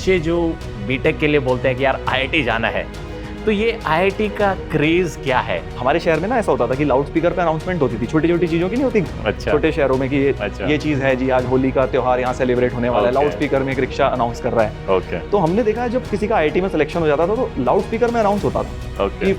बच्चे जो बीटेक के लिए बोलते हैं कि यार आईआईटी जाना है, तो ये आईआईटी का क्रेज क्या है? हमारे शहर में ना ऐसा होता था कि लाउड स्पीकर पे अनाउंसमेंट होती थी, छोटी छोटी चीजों की नहीं होती। अच्छा। छोटे शहरों में कि ये चीज है जी, आज होली का त्योहार यहाँ सेलिब्रेट होने वाला है, लाउड स्पीकर में एक रिक्शा अनाउंस कर रहा है। ओके। तो हमने देखा है जब किसी का आईआईटी में सिलेक्शन हो जाता था तो लाउड स्पीकर में अनाउंस होता था कि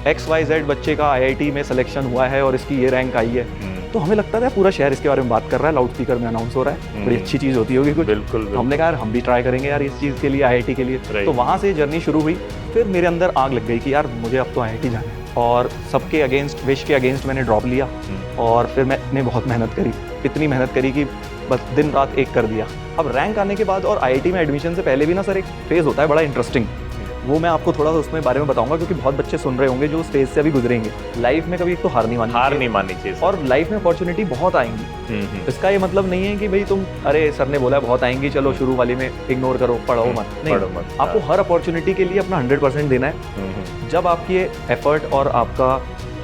XYZ बच्चे का आईआईटी में सिलेक्शन हुआ है और इसकी ये रैंक आई है। तो हमें लगता था पूरा शहर इसके बारे में बात कर रहा है, लाउड स्पीकर में अनाउंस हो रहा है, बड़ी अच्छी चीज होती होगी कुछ। बिल्कुल। तो हमने कहा यार हम भी ट्राई करेंगे यार इस चीज के लिए, आईआईटी के लिए। तो वहां से जर्नी शुरू हुई। फिर मेरे अंदर आग लग गई कि यार मुझे अब तो आईआईटी जाना है, और सबके अगेंस्ट, विश के अगेंस्ट मैंने ड्रॉप लिया। और फिर मैंने बहुत मेहनत करी, इतनी मेहनत करी कि बस दिन रात एक कर दिया। अब रैंक आने के बाद और आईआईटी में एडमिशन से पहले भी ना सर एक फेज होता है बड़ा इंटरेस्टिंग, वो मैं आपको थोड़ा सा उसमें बारे में बताऊंगा, क्योंकि बहुत बच्चे सुन रहे होंगे जो उस फेज से अभी गुजरेंगे। लाइफ में कभी एक तो हार नहीं माननी चाहिए और लाइफ में अपॉर्चुनिटी बहुत आएंगी। इसका ये मतलब नहीं है कि भाई तुम अरे सर ने बोला बहुत आएंगी चलो शुरू वाली में इग्नोर करो, पढ़ो मत। नहीं, आपको हर अपॉर्चुनिटी के लिए अपना 100% देना है। जब आपकी एफर्ट और आपका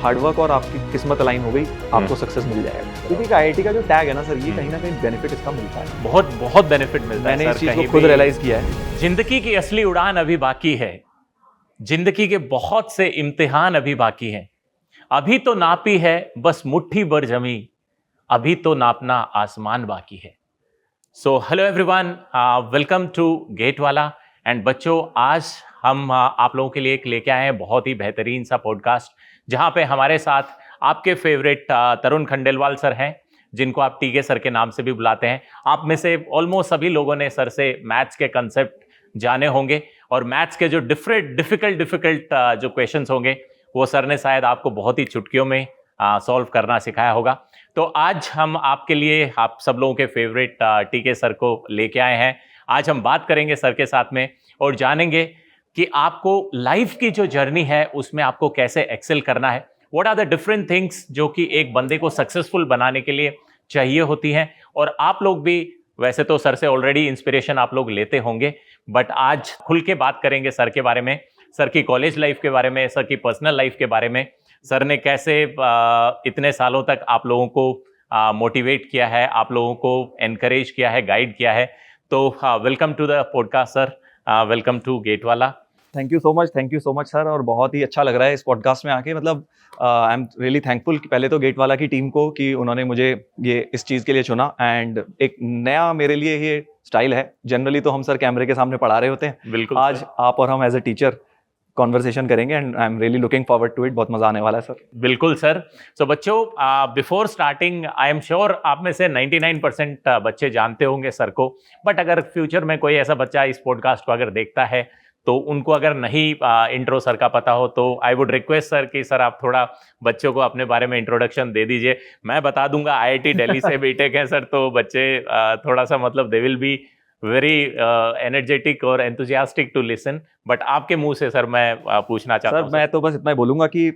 हार्डवर्क और आपकी किस्मत अलाइन हो गई, आपको सक्सेस मिल जाएगा। क्योंकि आईआईटी का जो टैग है ना सर, ये कहीं ना कहीं बेनिफिट इसका मिलता है, बहुत बेनिफिट मिलता है। मैंने इस चीज को खुद रियलाइज किया है। जिंदगी की असली उड़ान अभी बाकी है, जिंदगी के बहुत से इम्तिहान अभी बाकी हैं। अभी तो नापी है बस मुट्ठी भर जमी, अभी तो नापना आसमान बाकी है। So hello everyone, welcome to Gatewala. And बच्चों, आज हम आप लोगों के लिए एक लेके आए हैं बहुत ही बेहतरीन सा पॉडकास्ट, जहां पे हमारे साथ आपके फेवरेट तरुण खंडेलवाल सर हैं, जिनको आप टीके सर के नाम से भी बुलाते हैं। आप में से ऑलमोस्ट सभी लोगों ने सर से मैथ्स के कंसेप्ट जाने होंगे, और मैथ्स के जो डिफिकल्ट जो क्वेश्चंस होंगे वो सर ने शायद आपको बहुत ही चुटकियों में सॉल्व करना सिखाया होगा। तो आज हम आपके लिए, आप सब लोगों के फेवरेट टीके सर को लेके आए हैं। आज हम बात करेंगे सर के साथ में और जानेंगे कि आपको लाइफ की जो जर्नी है उसमें आपको कैसे एक्सेल करना है। What are the different things जो कि एक बंदे को सक्सेसफुल बनाने के लिए चाहिए होती हैं। और आप लोग भी वैसे तो सर से ऑलरेडी इंस्पिरेशन आप लोग लेते होंगे, बट आज खुल के बात करेंगे सर के बारे में, सर की कॉलेज लाइफ के बारे में, सर की पर्सनल लाइफ के बारे में। सर ने कैसे इतने सालों तक आप लोगों को मोटिवेट किया है, आप लोगों को एनकरेज किया है, गाइड किया है। तो welcome to the podcast sir, welcome to Gatewala. Thank you so much sir, और बहुत ही अच्छा लग रहा है इस पॉडकास्ट में आके। मतलब आई एम रियली थैंकफुल पहले तो गेटवाला की टीम को कि उन्होंने मुझे ये इस चीज़ के लिए चुना। एंड एक नया मेरे लिए ये स्टाइल है। जनरली तो हम सर कैमरे के सामने पढ़ा रहे होते हैं, बिल्कुल। आज आप और हम एज ए टीचर कॉन्वर्सेशन करेंगे, and I am really looking forward to it. बहुत मजा आने वाला है सर। बिल्कुल सर। सो बच्चों, before starting I am sure आप में से 99% बच्चे जानते होंगे सर को, बट अगर फ्यूचर में कोई ऐसा बच्चा इस पॉडकास्ट को अगर देखता है तो उनको अगर नहीं इंट्रो सर का पता हो, तो आई वुड रिक्वेस्ट सर कि सर आप थोड़ा बच्चों को अपने बारे में इंट्रोडक्शन दे दीजिए। मैं बता दूंगा आईआईटी दिल्ली से बीटेक है सर, तो बच्चे थोड़ा सा मतलब they will be very energetic और एंथुसियास्टिक टू लिसन। बट आपके मुंह से सर मैं पूछना चाहता हूँ। सर मैं तो बस इतना ही बोलूंगा कि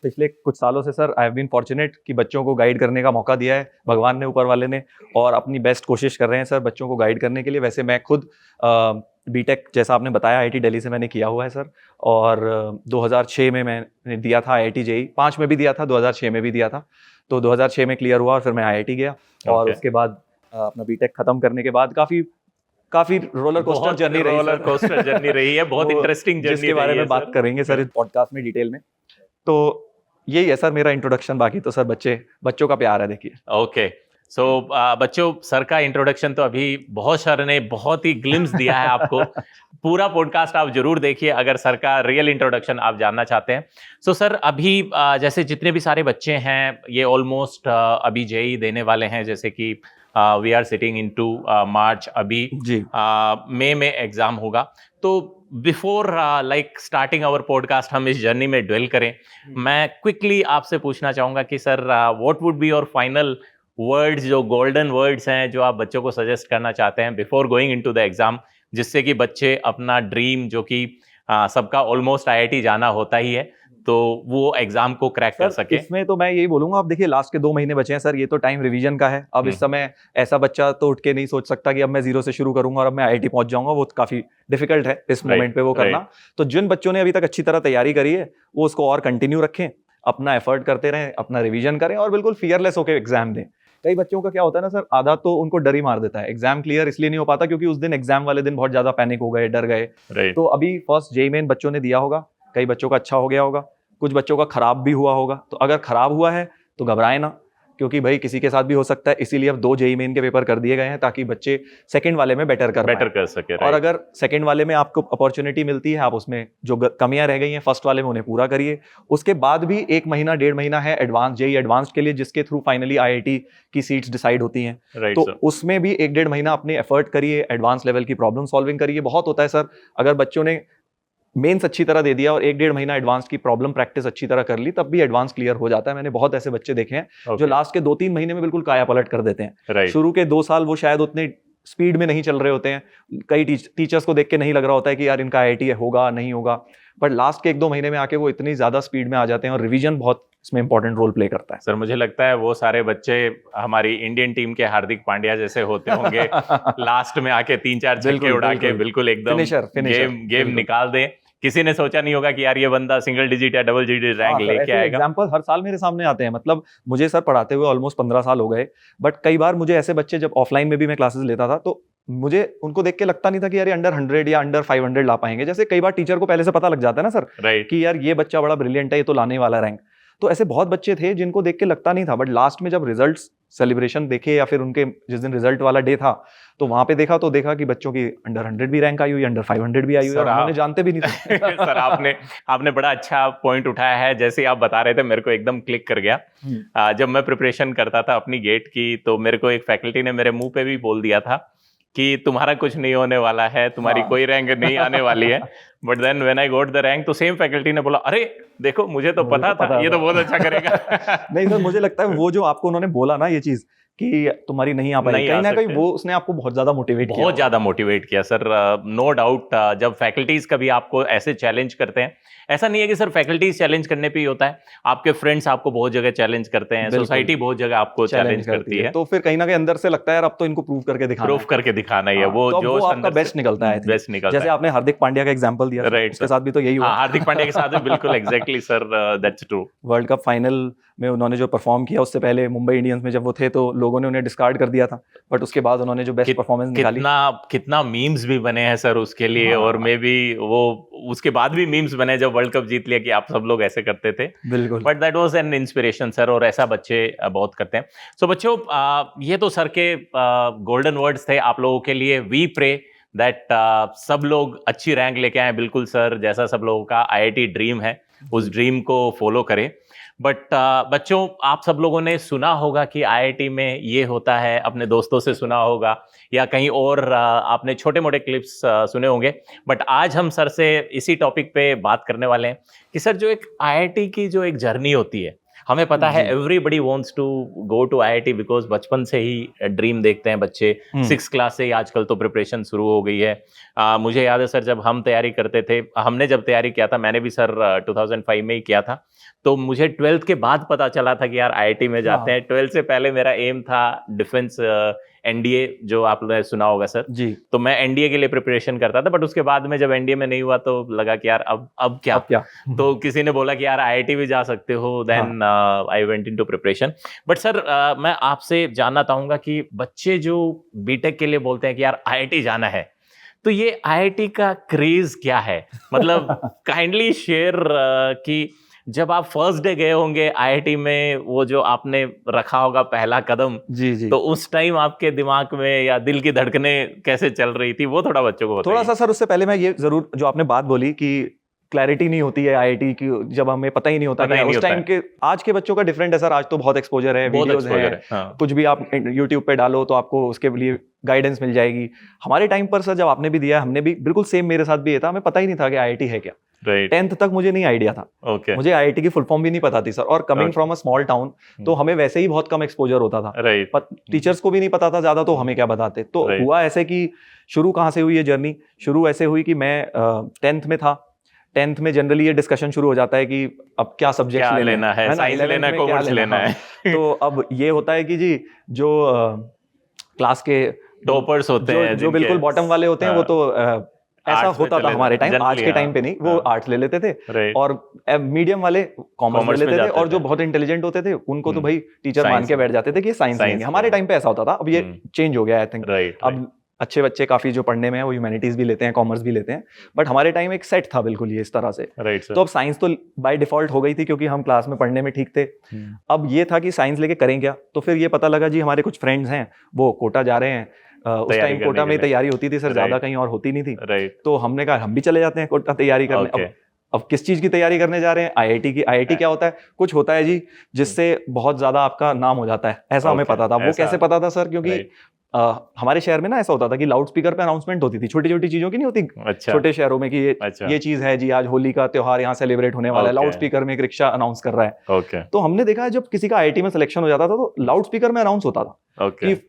पिछले कुछ सालों से sir I have been fortunate कि बच्चों को गाइड करने का मौका दिया है भगवान ने, ऊपर वाले ने, और अपनी बेस्ट कोशिश कर रहे हैं सर बच्चों को गाइड करने के लिए। वैसे मैं खुद बीटेक जैसा आपने बताया आईआईटी दिल्ली से मैंने किया हुआ है सर, और 2006 में मैंने दिया था आईआईटी जेईई, 5 में भी दिया था, 2006 में भी दिया था। तो 2006 में क्लियर हुआ और फिर मैं आईआईटी गया। और उसके बाद अपना बीटेक खत्म करने के बाद काफी रोलर कोस्टर जर्नी रही है, बहुत इंटरेस्टिंग जर्नी, जिसके बारे में बात करेंगे सर इस पॉडकास्ट में डिटेल में। तो यही है सर मेरा इंट्रोडक्शन, बाकी तो सर बच्चों का प्यार है। देखिए ओके। सो बच्चों, सर का इंट्रोडक्शन तो अभी बहुत सर ने बहुत ही ग्लिम्स दिया है आपको। पूरा पॉडकास्ट आप जरूर देखिए अगर सर का रियल इंट्रोडक्शन आप जानना चाहते हैं। सो सर, अभी जैसे जितने भी सारे बच्चे हैं ये ऑलमोस्ट अभी जेईई देने वाले हैं, जैसे कि we are sitting into March, अभी मई में एग्जाम होगा। तो before like starting our podcast हम इस जर्नी में ड्वेल करें, मैं क्विकली आपसे पूछना चाहूंगा कि sir what would be your final words, जो गोल्डन वर्ड्स हैं जो आप बच्चों को सजेस्ट करना चाहते हैं before going into the exam, जिससे कि बच्चे अपना ड्रीम, जो कि सबका ऑलमोस्ट आईआईटी जाना होता ही है, तो वो एग्जाम को क्रैक कर सके। इसमें तो मैं यही बोलूंगा, अब देखिए लास्ट के 2 महीने बचे हैं सर, ये तो टाइम रिवीजन का है। अब इस समय ऐसा बच्चा तो उठ के नहीं सोच सकता कि अब मैं 0 से शुरू करूंगा और अब मैं आईआईटी पहुंच जाऊंगा, वो काफी डिफिकल्ट है इस मोमेंट पे वो करना। तो जिन बच्चों ने अभी तक अच्छी तरह तैयारी करी है वो उसको और कंटिन्यू रखें, अपना एफर्ट करते रहें, अपना रिवीजन करें और बिल्कुल फियरलेस होकर एग्जाम दें। कई बच्चों का क्या होता है ना सर, आधा तो उनको डर ही मार देता है, एग्जाम क्लियर इसलिए नहीं हो पाता क्योंकि उस दिन एग्जाम वाले दिन बहुत ज्यादा पैनिक हो गए, डर गए। तो अभी फर्स्ट जेईई मेन बच्चों ने दिया होगा, कई बच्चों का अच्छा हो गया होगा, कुछ बच्चों का खराब भी हुआ होगा। तो अगर खराब हुआ है तो घबराए ना, क्योंकि भाई किसी के साथ भी हो सकता है, इसीलिए अब 2 जेईई मेन के पेपर कर दिए गए हैं ताकि बच्चे सेकंड वाले में बेटर कर सके। और अगर सेकंड वाले में आपको अपॉर्चुनिटी मिलती है, आप उसमें जो कमियां रह गई हैं फर्स्ट वाले में उन्हें पूरा करिए। उसके बाद भी 1 महीना 1.5 महीना है एडवांस जेईई एडवांस के लिए, जिसके थ्रू फाइनली आईआईटी की सीट्स डिसाइड होती हैं। तो उसमें भी 1-1.5 महीना अपने एफर्ट करिए, एडवांस लेवल की प्रॉब्लम सॉल्विंग करिए। बहुत होता है सर, अगर बच्चों ने मेंस अच्छी तरह दे दिया और 1-1.5 महीना एडवांस की प्रॉब्लम प्रैक्टिस अच्छी तरह कर ली, तब भी एडवांस क्लियर हो जाता है। मैंने बहुत ऐसे बच्चे देखे हैं जो लास्ट के 2-3 महीने में बिल्कुल काया पलट कर देते हैं। शुरू के 2 साल वो शायद उतने स्पीड में नहीं चल रहे होते हैं, कई टीचर्स को देख के नहीं लग रहा होता है कि यार इनका आईआईटी होगा नहीं होगा, बट लास्ट के 1-2 महीने में आके वो इतनी ज्यादा स्पीड में आ जाते हैं और रिवीजन बहुत इसमें इंपॉर्टेंट रोल प्ले करता है। सर मुझे लगता है वो सारे बच्चे हमारी इंडियन टीम के हार्दिक पांड्या जैसे होते होंगे, लास्ट में आके 3-4 छक्के उड़ा के बिल्कुल एकदम गेम निकाल दें। किसी ने सोचा नहीं होगा कि यार ये बंदा सिंगल डिजिट या डबल डिजिट रैंक लेके आएगा। एग्जांपल हर साल मेरे सामने आते हैं, मतलब मुझे सर पढ़ाते हुए ऑलमोस्ट 15 साल हो गए, बट कई बार मुझे ऐसे बच्चे, जब ऑफलाइन में भी मैं क्लासेस लेता था, तो मुझे उनको देख के लगता नहीं था कि यार ये अंडर 100 या अंडर 500 ला पाएंगे। जैसे कई बार टीचर को पहले से पता लग जाता है ना सर कि यार ये बच्चा बड़ा ब्रिलियंट है, ये तो लाने वाला रैंक। तो ऐसे बहुत बच्चे थे जिनको देख के लगता नहीं था, बट लास्ट में जब रिजल्ट्स सेलिब्रेशन देखे या फिर उनके जिस दिन रिजल्ट वाला डे था, तो वहां पे देखा कि बच्चों की अंडर 100 भी रैंक आई हुई, अंडर 500 भी आई हुई, और उन्होंने जानते भी नहीं थे। सर आपने बड़ा अच्छा पॉइंट उठाया है। जैसे आप बता रहे थे मेरे को एकदम क्लिक कर गया। जब मैं प्रिपरेशन करता था अपनी गेट की, तो मेरे को एक फैकल्टी ने मेरे मुंह पे भी बोल दिया था कि तुम्हारा कुछ नहीं होने वाला है, तुम्हारी कोई रैंक नहीं आने वाली है। But then when I got the rank, तो सेम फैकल्टी ने बोला, अरे देखो मुझे तो पता था ये तो बहुत अच्छा करेगा। नहीं सर, मुझे लगता है वो जो आपको उन्होंने बोला ना ये चीज कि तुम्हारी नहीं आ पाई, कहीं ना कहीं वो उसने आपको बहुत ज्यादा मोटिवेट किया सर। नो डाउट जब फैकल्टीज कभी आपको ऐसे चैलेंज करते हैं, ऐसा नहीं है कि सर फैकल्टीज चैलेंज करने पे ही होता है, आपके फ्रेंड्स आपको बहुत जगह चैलेंज करते हैं, सोसाइटी बहुत जगह आपको चैलेंज करती है। तो फिर कहीं ना कहीं अंदर से लगता है यार अब तो इनको प्रूव करके दिखाना ही है। वो जो आपका बेस्ट निकलता है, बेस्ट निकलता है। जैसे आपने हार्दिक पांड्या का एग्जांपल दिया, उसके साथ भी तो यही हुआ। हार्दिक पांड्या के साथ बिल्कुल exactly sir, that's true. World cup final में उन्होंने जो परफॉर्म किया, उससे पहले मुंबई इंडियंस में जब वो थे तो लोगों ने उन्हें डिस्कार्ड कर दिया था, बट उसके बाद उन्होंने जो बेस्ट परफॉर्मेंस निकाली, कितना मीम्स भी बने हैं सर उसके लिए। और मे बी वो उसके बाद भी मीम्स बने जब वर्ल्ड कप जीत लिया कि आप सब लोग ऐसे करते थे। बिल्कुल, but that was an inspiration sir, और ऐसा बच्चे बहुत करते हैं। सो बच्चों, ये तो सर के गोल्डन वर्ड्स थे आप लोगों के लिए। वी प्रे दैट सब लोग अच्छी रैंक लेके आए, बिल्कुल सर जैसा सब लोगों का आईआईटी ड्रीम है, उस ड्रीम को फॉलो करें। बट बच्चों, आप सब लोगों ने सुना होगा कि आईआईटी में ये होता है, अपने दोस्तों से सुना होगा या कहीं और आपने छोटे मोटे क्लिप्स सुने होंगे। बट आज हम सर से इसी टॉपिक पे बात करने वाले हैं कि सर जो एक आईआईटी की जो एक जर्नी होती है, हमें पता है everybody wants to go to IIT because बचपन से ही ड्रीम देखते हैं बच्चे। 6th क्लास से ही आजकल तो प्रिपरेशन शुरू हो गई है। मुझे याद है सर, जब हम तैयारी करते थे, हमने जब तैयारी किया था, मैंने भी सर 2005 में ही किया था, तो मुझे 12th के बाद पता चला था कि यार आईआईटी में जाते हैं। 12th से पहले मेरा एम था डिफेंस, एनडीए, जो आपने सुना होगा सर जी। तो मैं एनडीए के लिए प्रिपरेशन करता था। बट उसके बाद में जब एनडीए में नहीं हुआ तो लगा कि यार अब क्या तो किसी ने बोला कि यार आईआईटी भी जा सकते हो। Then I went into preparation. But sir मैं आपसे जानना चाहूंगा कि बच्चे जो बीटेक के लिए बोलते हैं कि यार आईआईटी जाना है, तो ये आईआईटी का क्रेज क्या है? मतलब काइंडली शेयर कि जब आप फर्स्ट डे गए होंगे आईआईटी में, वो जो आपने रखा होगा पहला कदम, जी, तो उस टाइम आपके दिमाग में या दिल की धड़कनें कैसे चल रही थी, वो थोड़ा बच्चों को बताइए। थोड़ा सा सर उससे पहले मैं ये जरूर, जो आपने बात बोली कि क्लैरिटी नहीं होती है आईआईटी की, जब हमें पता ही नहीं होता है उस टाइम के। आज के बच्चों का डिफरेंट है सर, आज तो बहुत एक्सपोजर है, वीडियोस हैं, हाँ। कुछ भी आप यूट्यूब पे डालो तो आपको उसके लिए गाइडेंस मिल जाएगी। हमारे टाइम पर सर, जब आपने भी दिया, हमने भी बिल्कुल सेम, मेरे साथ भी ये था, हमें पता ही नहीं था कि आईआईटी है क्या। 10th तक मुझे नहीं आइडिया था। मुझे आईआईटी की फुल फॉर्म भी नहीं पता थी सर, और coming from a small town, तो हमें वैसे ही बहुत कम एक्सपोजर होता था। टीचर्स को भी नहीं पता था ज्यादा, तो हमें क्या बताते। तो हुआ ऐसे कि शुरू कहाँ से हुई ये जर्नी? शुरू ऐसे हुई कि मैं 10th में था। 10th में जनरली ये डिस्कशन शुरू हो जाता है कि अब क्या सब्जेक्ट लेना है, साइंस लेना है, कॉमर्स लेना है। तो अब ये होता है कि जी जो क्लास के टॉपर्स होते हैं, जो बिल्कुल बॉटम वाले होते हैं, वो तो ऐसा Arts में होता था चले हमारे टाइम, आज generally, के टाइम हाँ, पे नहीं, वो हाँ। आर्ट्स ले लेते थे राइट, और मीडियम वाले कॉमर्स ले Commerce में लेते थे, जाते और जो थे। बहुत इंटेलिजेंट होते थे उनको तो हम्म, भाई टीचर मान Science के में। बैठ जाते थे कि ये साइंस Science लेंगे। हमारे लेंगे। टाइम पे ऐसा होता था, अब ये चेंज हो गया आई थिंक। राइट, अब अच्छे बच्चे काफी जो पढ़ने में है वो ह्यूमैनिटीज भी लेते हैं, कॉमर्स भी लेते हैं, बट हमारे टाइम एक सेट था बिल्कुल ये इस तरह से। Right sir. तो अब साइंस तो बाय डिफॉल्ट हो गई थी क्योंकि हम क्लास में पढ़ने में ठीक थे। अब ये था कि साइंस लेके करें क्या, तो फिर ये पता लगा जी हमारे कुछ फ्रेंड्स हैं वो कोटा जा रहे हैं। उस तैयारी टाइम करने कोटा के में लिए। तैयारी होती थी सर, ज्यादा Right. कहीं और होती नहीं थी। राइट, तो हमने कहा हम भी चले जाते हैं कोटा तैयारी करने। ओके, अब किस चीज की तैयारी करने जा रहे हैं? आईआईटी की। आईआईटी क्या होता है? कुछ होता है जी जिससे बहुत ज्यादा आपका नाम हो जाता है, ऐसा हमें Okay, पता था। वो ऐसा। कैसे पता था सर? क्योंकि राइट, हमारे शहर में ना ऐसा होता था कि लाउड स्पीकर पे अनाउंसमेंट होती थी, छोटी छोटी चीजों की नहीं होती अच्छा, छोटे शहरों में, कि अच्छा, ये चीज है जी, आज होली का त्योहार यहाँ सेलिब्रेट होने वाला है, Okay. लाउड स्पीकर में एक रिक्शा अनाउंस कर रहा है। ओके, तो हमने देखा है जब किसी का आईआईटी में सिलेक्शन हो जाता था तो लाउड स्पीकर में अनाउंस होता था ओके, कि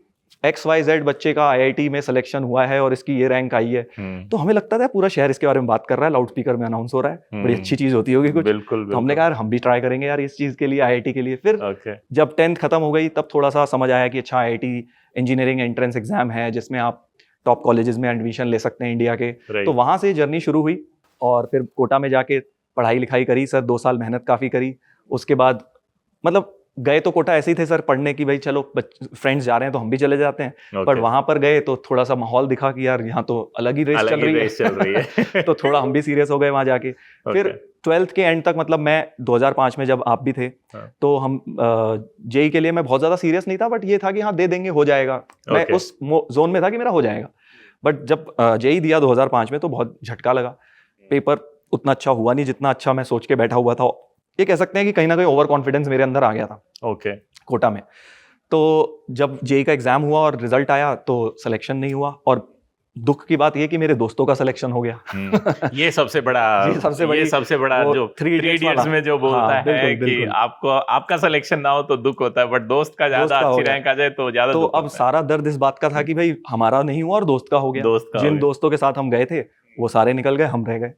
XYZ बच्चे का आईआईटी में सिलेक्शन हुआ है और इसकी ये रैंक आई है। तो हमें लगता था पूरा शहर इसके बारे में बात कर रहा है, लाउड स्पीकर में अनाउंस हो रहा है, बड़ी अच्छी चीज होती होगी कुछ। बिल्कुल, तो हमने कहा यार हम भी ट्राई करेंगे यार इस चीज के लिए, आईआईटी के लिए। फिर ओके, जब 10th खत्म हो गई तब थोड़ा सा समझ आया कि अच्छा आईआईटी इंजीनियरिंग एंट्रेंस एग्जाम है जिसमें आप टॉप कॉलेजेस में एडमिशन ले सकते हैं इंडिया के। तो राइट, वहां से जर्नी शुरू हुई और फिर कोटा में जाके पढ़ाई लिखाई करी सर, 2 साल मेहनत काफी करी। उसके बाद मतलब गए तो कोटा ऐसे ही थे सर पढ़ने की, भाई चलो फ्रेंड्स जा रहे हैं तो हम भी चले जाते हैं। पर वहां पर गए तो थोड़ा सा माहौल दिखा कि यार यहाँ तो अलग ही रेस चल रही है तो थोड़ा हम भी सीरियस हो गए वहां जाके। फिर 12th के एंड तक, मतलब मैं 2005 में जब आप भी थे, हाँ। तो हम जेई के लिए मैं बहुत ज्यादा सीरियस नहीं था, बट ये था कि हाँ दे देंगे, हो जाएगा। मैं Okay. उस जोन में था कि मेरा हो जाएगा। बट जब जेई दिया 2005 में तो बहुत झटका लगा। पेपर उतना अच्छा हुआ नहीं जितना अच्छा मैं सोच के बैठा हुआ था। ये कह सकते हैं कि कहीं ना कहीं ओवर कॉन्फिडेंस मेरे अंदर आ गया था ओके, कोटा में। तो जब जेई का एग्जाम हुआ और रिजल्ट आया तो सिलेक्शन नहीं हुआ, और दुख की बात ये कि मेरे दोस्तों का सिलेक्शन हो गया। ये सबसे बड़ा, ये सबसे बड़ा जो थ्री थ्री इडियट्स इडियट्स में जो बोलता हाँ, है बिल्कुल, कि बिल्कुल। आपको आपका सिलेक्शन ना हो तो दुख होता है, बट दोस्त का ज्यादा दोस्त का हो अच्छी गया। रैंक आ जाए तो ज्यादा तो दुख अब होता है। सारा दर्द इस बात का था कि भाई हमारा नहीं हुआ और दोस्त का हो गया। दोस्त का हो जिन गया। दोस्तों के साथ हम गए थे वो सारे निकल गए, हम रह गए।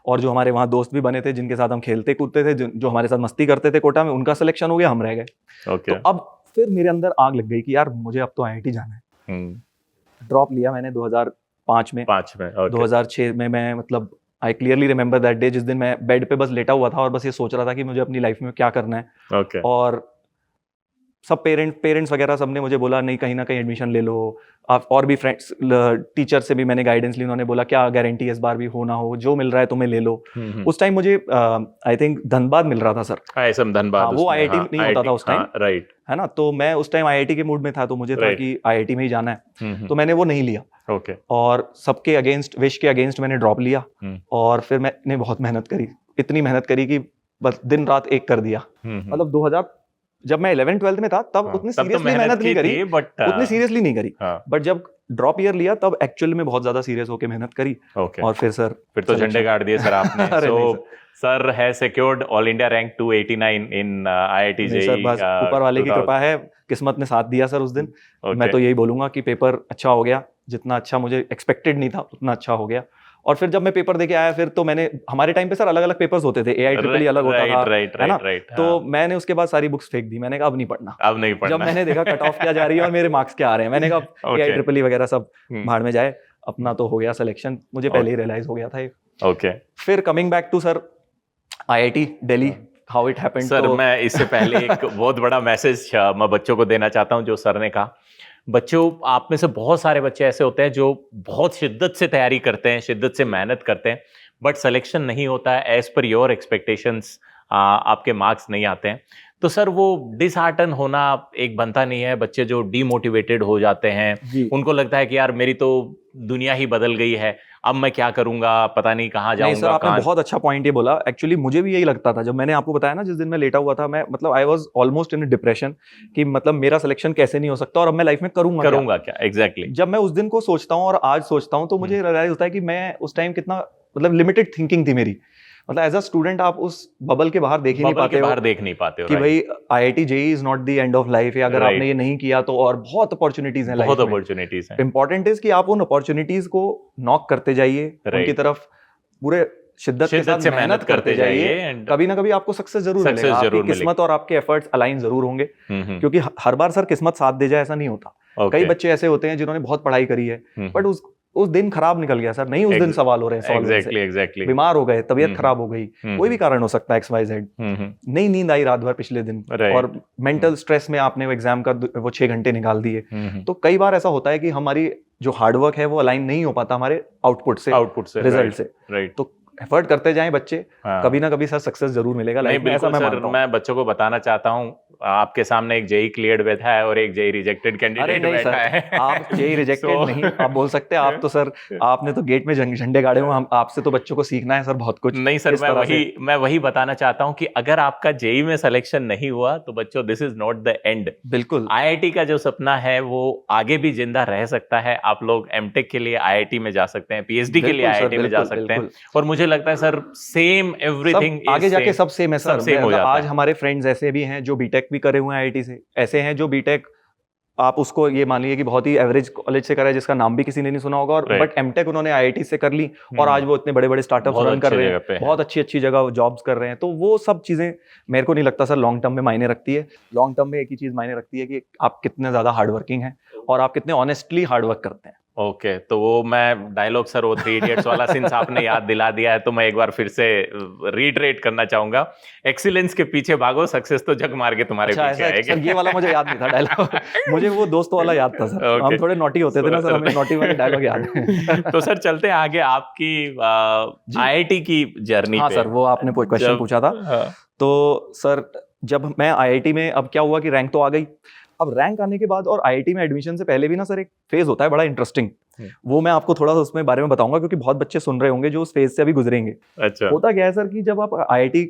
और जो हमारे वहाँ दोस्त भी बने थे जिनके साथ हम खेलते कूदते थे, जो हमारे साथ मस्ती करते थे कोटा में, उनका सिलेक्शन हो गया, हम रह गए। ओके, तो अब फिर मेरे अंदर आग लग गई कि यार मुझे अब तो आईआईटी जाना है। ड्रॉप लिया मैंने 2005 में। 5 में, ओके, 2006 में मैं, मतलब I clearly remember that day, जिस दिन मैं बेड पे बस लेटा हुआ था और बस ये सोच रहा था कि मुझे अपनी लाइफ में क्या करना है। ओके, और सब पेरेंट्स वगैरह सबने मुझे बोला नहीं, कहीं ना कहीं एडमिशन ले लो। आप और भी फ्रेंड्स, टीचर से भी मैंने गाइडेंस ली, उन्होंने बोला क्या गारंटी है इस बार भी हो ना हो, जो मिल रहा है तुम्हें ले लो। उस टाइम मुझे आई थिंक धनबाद मिल रहा था सर। ISM धनबाद, हाँ, वो आईआईटी नहीं होता था उस टाइम, राइट, है ना। तो मैं उस टाइम आईआईटी के मूड में था, तो मुझे था Right. कि आईआईटी में ही जाना है। तो मैंने वो नहीं लिया ओके, और सबके अगेंस्ट, विश के अगेंस्ट मैंने ड्रॉप लिया। और फिर मैंने बहुत मेहनत करी, इतनी मेहनत करी कि बस दिन रात एक कर दिया। मतलब 2000 जब मैं 11th-12th में था तब उतनी सीरियसली मेहनत नहीं करी, बट उतनी सीरियसली नहीं करी। हाँ, बट जब ड्रॉप ईयर लिया तब एक्चुअल में बहुत ज्यादा सीरियस होकर मेहनत करी। ओके, और फिर सर फिर तो झंडे गाड़ दिए सर आपने। अरे सो नहीं सर है सिक्योर्ड ऑल इंडिया रैंक 289 इन IIT नहीं सर, बस ऊपर वाले की कृपा है, किस्मत ने साथ दिया सर उस दिन। मैं तो यही बोलूंगा कि पेपर अच्छा हो गया, जितना अच्छा मुझे एक्सपेक्टेड नहीं था उतना अच्छा हो गया। और फिर जब मैं पेपर देके आया फिर तो मैंने, हमारे टाइम पे सर अलग अलग पेपर्स होते थे, AIEEE अलग होता था, है ना। तो मैंने उसके बाद सारी बुक्स फेंक दी, मैंने कहा अब नहीं पढ़ना। अब नहीं पढ़ना। जब मैंने देखा कट ऑफ क्या जा रही है और मेरे मार्क्स क्या आ रहे हैं, मैंने कहा AIEEE वगैरह सब भाड़ में जाए, अपना तो हो गया सिलेक्शन, मुझे पहले ही रियलाइज हो गया था ये। ओके, फिर coming back to sir IIT Delhi, how it happened. Sir मैं इससे पहले एक बहुत बड़ा मैसेज मैं बच्चों को देना चाहता हूं, जो सर ने कहा। बच्चों, आप में से बहुत सारे बच्चे ऐसे होते हैं जो बहुत शिद्दत से तैयारी करते हैं, शिद्दत से मेहनत करते हैं, बट सिलेक्शन नहीं होता है एज पर योर एक्सपेक्टेशंस, आपके मार्क्स नहीं आते हैं। तो सर वो डिसहार्टन होना एक बनता नहीं है। बच्चे जो डीमोटिवेटेड हो जाते हैं, उनको लगता है कि यार मेरी तो दुनिया ही बदल गई है, अब मैं क्या करूंगा, पता नहीं कहाँ जाऊंगा। नहीं सर, आपने बहुत अच्छा पॉइंट ये बोला। एक्चुअली मुझे भी यही लगता था, जब मैंने आपको बताया ना जिस दिन मैं लेटा हुआ था, मैं मतलब I was almost in depression कि मतलब मेरा सिलेक्शन कैसे नहीं हो सकता और अब मैं लाइफ में करूंगा क्या। एग्जैक्टली। जब मैं उस दिन को सोचता हूँ और आज सोचता हूँ तो मुझे रियलाइज होता है कि मैं उस टाइम कितना, मतलब लिमिटेड थिंकिंग थी मेरी। मतलब एज अ स्टूडेंट आप उस बबल के बाहर देख ही नहीं पाते हो कि भाई IIT JEE is not the end of life है। अगर आपने ये नहीं किया तो और बहुत अपॉर्चुनिटीज हैं लाइफ में, बहुत अपॉर्चुनिटीज हैं। इंपॉर्टेंट इज कि आप उन अपॉर्चुनिटीज को नॉक करते जाइए, उनकी तरफ पूरे शिद्दत के साथ मेहनत करते जाइए। कभी ना कभी आपको सक्सेस जरूर मिलेगा, आपकी किस्मत और आपके एफर्ट्स अलाइन जरूर होंगे। क्योंकि हर बार सर किस्मत साथ दे जाए ऐसा नहीं होता। कई बच्चे ऐसे होते हैं जिन्होंने बहुत पढ़ाई करी है बट उस दिन खराब निकल गया सर, नहीं उस दिन सवाल हो रहे हैं, एग्जैक्टली बीमार हो गए, तबीयत खराब हो गई, कोई भी कारण हो सकता है XYZ, नहीं नींद आई रात भर पिछले दिन, और मेंटल स्ट्रेस में आपने वो एग्जाम का वो 6 घंटे निकाल दिए। तो कई बार ऐसा होता है कि हमारी जो हार्डवर्क है वो अलाइन नहीं हो पाता हमारे आउटपुट से रिजल्ट से। तो एफर्ट करते जाएं बच्चे, कभी ना कभी सर सक्सेस जरूर मिलेगा लाइफ में, ऐसा मैं मानता हूं। मैं बच्चों को बताना चाहता हूं, आपके सामने एक जेई क्लियर्ड बैठा है और एक जेई रिजेक्टेड कैंडिडेट बैठा है। आप जेई रिजेक्टेड नहीं, आप बोल सकते हैं, आप तो सर आपने तो गेट में झंडे गाड़े हुए, हम आपसे तो बच्चों को सीखना है सर बहुत कुछ। नहीं सर, मैं वही बताना चाहता हूं कि अगर आपका जेई में सिलेक्शन नहीं हुआ तो बच्चों, this is not the end. बिल्कुल, आईआईटी का जो सपना है वो आगे भी जिंदा रह सकता है। आप लोग एमटेक के लिए आईआईटी में जा सकते हैं, पीएचडी के लिए आईआईटी में जा सकते हैं, और मुझे लगता है सर सेम एवरीथिंग आगे जाके सब सेम है सर। आज हमारे फ्रेंड्स ऐसे भी हैं जो बीटेक भी करे हुए हैं आईआईटी से, ऐसे हैं जो बीटेक आप उसको ये मान लीजिए कि बहुत ही एवरेज कॉलेज से करा है, जिसका नाम भी किसी ने नहीं सुना होगा, और बट एमटेक उन्होंने आईआईटी से कर ली, और आज वो इतने बड़े बड़े स्टार्टअप्स रन कर रहे हैं, बहुत अच्छी जगह जॉब्स कर रहे हैं। तो वो सब चीजें मेरे को नहीं लगता सर लॉन्ग टर्म में मायने रखती है। लॉन्ग टर्म में एक ही चीज मायने रखती है कि आप कितने ज्यादा हार्ड वर्किंग हैं और आप कितने ऑनेस्टली हार्ड वर्क करते हैं। ओके, तो वो मैं डायलॉग सर, वो 3 इडियट्स वाला सिंस आपने याद दिला दिया है तो मैं एक बार फिर से रीट्रेट करना चाहूंगा। एक्सीलेंस के पीछे भागो, सक्सेस तो जग मार के तुम्हारे पीछे आएगी। सर ये वाला मुझे याद नहीं था डायलॉग, मुझे वो दोस्तों वाला याद था सर। हम थोड़े नॉटी होते थे ना सर, हमें नॉटी वाले डायलॉग याद है। तो सर चलते हैं आगे आपकी आईआईटी की जर्नी पे। हाँ सर, वो आपने क्वेश्चन पूछा था। तो सर जब मैं आईआईटी में, अब क्या हुआ कि रैंक तो आ गई, अब रैंक आने के बाद और आईआईटी में एडमिशन से पहले भी ना सर एक फेज होता है बड़ा इंटरेस्टिंग, वो मैं आपको थोड़ा सा उसमें बारे में बताऊंगा क्योंकि बहुत बच्चे सुन रहे होंगे जो उस फेज से अभी गुजरेंगे। अच्छा। होता क्या है सर कि जब आप आईआईटी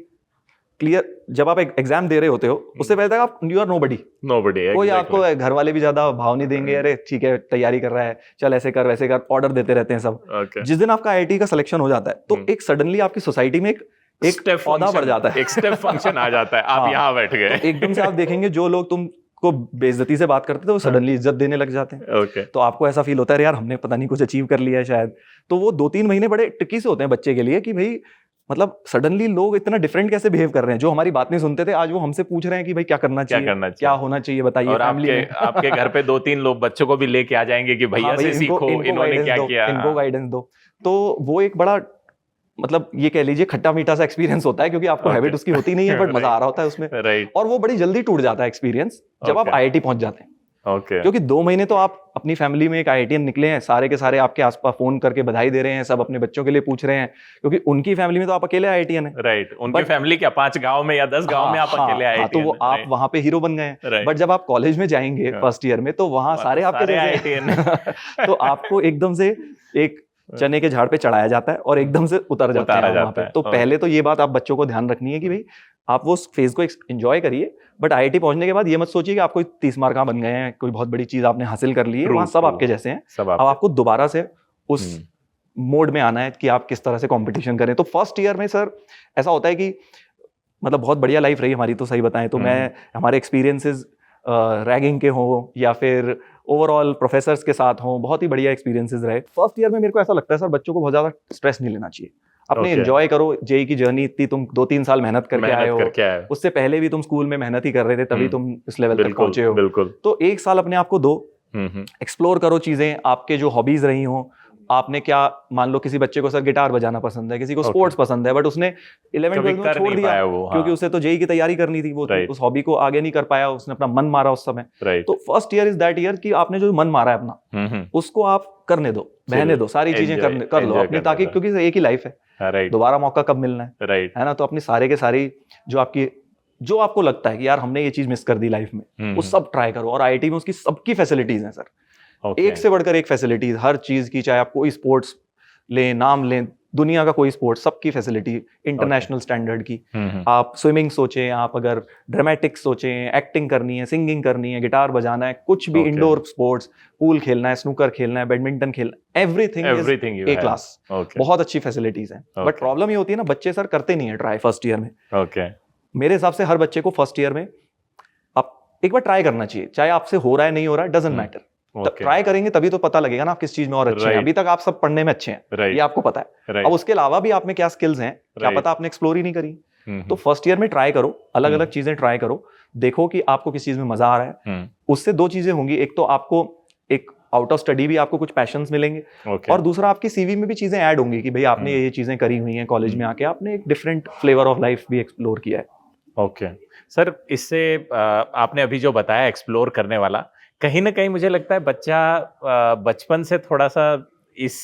क्लियर, जब आप एग्जाम दे रहे होते हो, उससे पहले तक आप यू आर नोबडी, कोई आपको घर वाले भी ज्यादा भाव नहीं देंगे, अरे ठीक है तैयारी कर रहा है, चल ऐसे कर वैसे कर, ऑर्डर देते रहते हैं सब। जिस दिन आपका आईआईटी का सिलेक्शन हो जाता है तो एक सडनली आपकी सोसाइटी में एक स्टेप पौधा बढ़ जाता है, एक स्टेप फंक्शन आ जाता है, आप यहाँ बैठ गए। एकदम से आप देखेंगे जो लोग तुमको बेइज्जती से बात करते थे वो सडनली इज्जत देने लग जाते हैं। तो आपको ऐसा फील होता है यार हमने पता नहीं कुछ अचीव कर लिया है शायद। तो वो 2-3 महीने बड़े ट्रिकी से होते हैं बच्चे के लिए कि भाई मतलब सडनली लोग इतना डिफरेंट कैसे बिहेव कर रहे हैं, जो हमारी बात नहीं सुनते थे आज वो हमसे पूछ रहे हैं कि भाई क्या करना चाहिए, क्या होना चाहिए बताइए। और आपके घर पे 2-3 लोग बच्चों को भी लेके आ जाएंगे कि भैया से सीखो, इन्होंने क्या किया, इनको गाइडेंस दो। तो वो एक बड़ा मतलब ये कह लीजिए खट्टा मीठा सा एक्सपीरियंस होता है क्योंकि आपको हैबिट उसकी होती नहीं है, बट मजा आ रहा होता है उसमें। और वो बड़ी जल्दी टूट जाता है एक्सपीरियंस जब आप आईआईटी पहुंच जाते हैं। क्योंकि 2 महीने तो आप अपनी फैमिली में एक आईआईटीएन निकले हैं, सारे के सारे आपके आसपास फोन करके बधाई दे रहे हैं, सब अपने बच्चों के लिए पूछ रहे हैं क्योंकि उनकी फैमिली में तो आप अकेले आईआईटीएन है। राइट, उनकी फैमिली क्या 5 गांव में या 10 गांव में आप अकेले आईआईटीएन, तो वो आप वहां पे हीरो बन गए हैं। बट जब आप कॉलेज में जाएंगे फर्स्ट ईयर में तो वहां सारे आपके आईआईटीएन तो आपको एकदम से एक चने के झाड़ पे चढ़ाया जाता है और एकदम से उतर जाता है वहां पे। तो पहले तो ये बात आप बच्चों को ध्यान रखनी है कि भाई आप वो फेज को एंजॉय करिए, बट आईआईटी पहुंचने के बाद ये मत सोचिए कि आप कोई 30 मार्क बन गए हैं, कोई बहुत बड़ी चीज आपने हासिल कर ली है, वहां सब आपके जैसे हैं। अब आपको दोबारा से उस मोड में आना है कि आप किस तरह से कंपटीशन करें। तो फर्स्ट ईयर में सर ऐसा होता है कि मतलब बहुत बढ़िया लाइफ रही हमारी, तो सही बताएं तो मैं हमारे एक्सपीरियंसेस रैगिंग के हों या फिर ओवरऑल प्रोफेसर्स के साथ हों, बहुत ही बढ़िया एक्सपीरियंसेस रहे। फर्स्ट ईयर में मेरे को ऐसा लगता है सर बच्चों को बहुत ज्यादा स्ट्रेस नहीं लेना चाहिए, अपने एंजॉय करो। जेई की जर्नी इतनी तुम 2-3 साल मेहनत करके आए हो, उससे पहले भी तुम स्कूल में मेहनत ही कर रहे थे तभी तुम इस लेवल तक पहुंचे हो। तो 1 साल अपने आप को दो, एक्सप्लोर करो चीजें, आपके जो हॉबीज रही हो। आपने क्या, मान लो किसी बच्चे को सर गिटार बजाना पसंद है, किसी को स्पोर्ट्स पसंद है, बट उसने 11th-12th में छोड़ दिया क्योंकि उसे तो जेई की तैयारी करनी थी, वो उस हॉबी को आगे नहीं कर पाया, उसने अपना मन मारा उस समय। तो first year is that year कि आपने जो मन मारा है अपना उसको आप करने दो, बहने दो, सारी चीजें कर लो अपनी, ताकि क्योंकि एक ही लाइफ है, दोबारा मौका कब मिलना है ना। तो अपनी सारे के सारी जो आपको लगता है कि यार हमने ये चीज मिस कर दी लाइफ में, वो सब ट्राई करो। और आईआईटी में उसकी सबकी फैसिलिटीज हैं सर, एक से बढ़कर एक फैसिलिटीज हर चीज की, चाहे आप कोई स्पोर्ट्स लें, नाम लें, दुनिया का कोई स्पोर्ट्स, सबकी फैसिलिटी इंटरनेशनल स्टैंडर्ड की। आप स्विमिंग सोचें, आप अगर ड्रामेटिक्स सोचें, एक्टिंग करनी है, सिंगिंग करनी है, गिटार बजाना है, कुछ भी इंडोर स्पोर्ट्स, पूल खेलना है, स्नूकर खेलना है, बैडमिंटन खेलना, एवरीथिंग ए क्लास, बहुत अच्छी फैसिलिटीज हैं। बट प्रॉब्लम ये होती है ना, बच्चे सर करते नहीं है ट्राई फर्स्ट ईयर में। मेरे हिसाब से हर बच्चे को फर्स्ट ईयर में आप एक बार ट्राई करना चाहिए, चाहे आपसे हो रहा है नहीं हो रहा है, डजंट मैटर। ट्राई करेंगे तभी तो पता लगेगा ना आप किस चीज में और अच्छे हैं। अभी तक आप सब पढ़ने में अच्छे हैं, ये आपको पता है। अब उसके अलावा भी आप में क्या स्किल्स हैं, क्या पता आपने एक्सप्लोर ही नहीं करी। तो फर्स्ट ईयर में ट्राई करो, अलग अलग चीजें ट्राई करो, देखो कि आपको किस चीज में मजा आ रहा है। उससे 2 चीजें होंगी, एक तो आपको एक आउट ऑफ स्टडी भी आपको कुछ पैशंस मिलेंगे, Okay. और दूसरा आपकी सीवी में भी चीजें ऐड होंगी कि भाई आपने ये चीजें करी हुई हैं कॉलेज में आके, आपने एक डिफरेंट फ्लेवर ऑफ लाइफ भी एक्सप्लोर किया है। ओके सर, इससे आपने अभी जो बताया एक्सप्लोर करने वाला, कहीं ना कहीं मुझे लगता है बच्चा बचपन से थोड़ा सा इस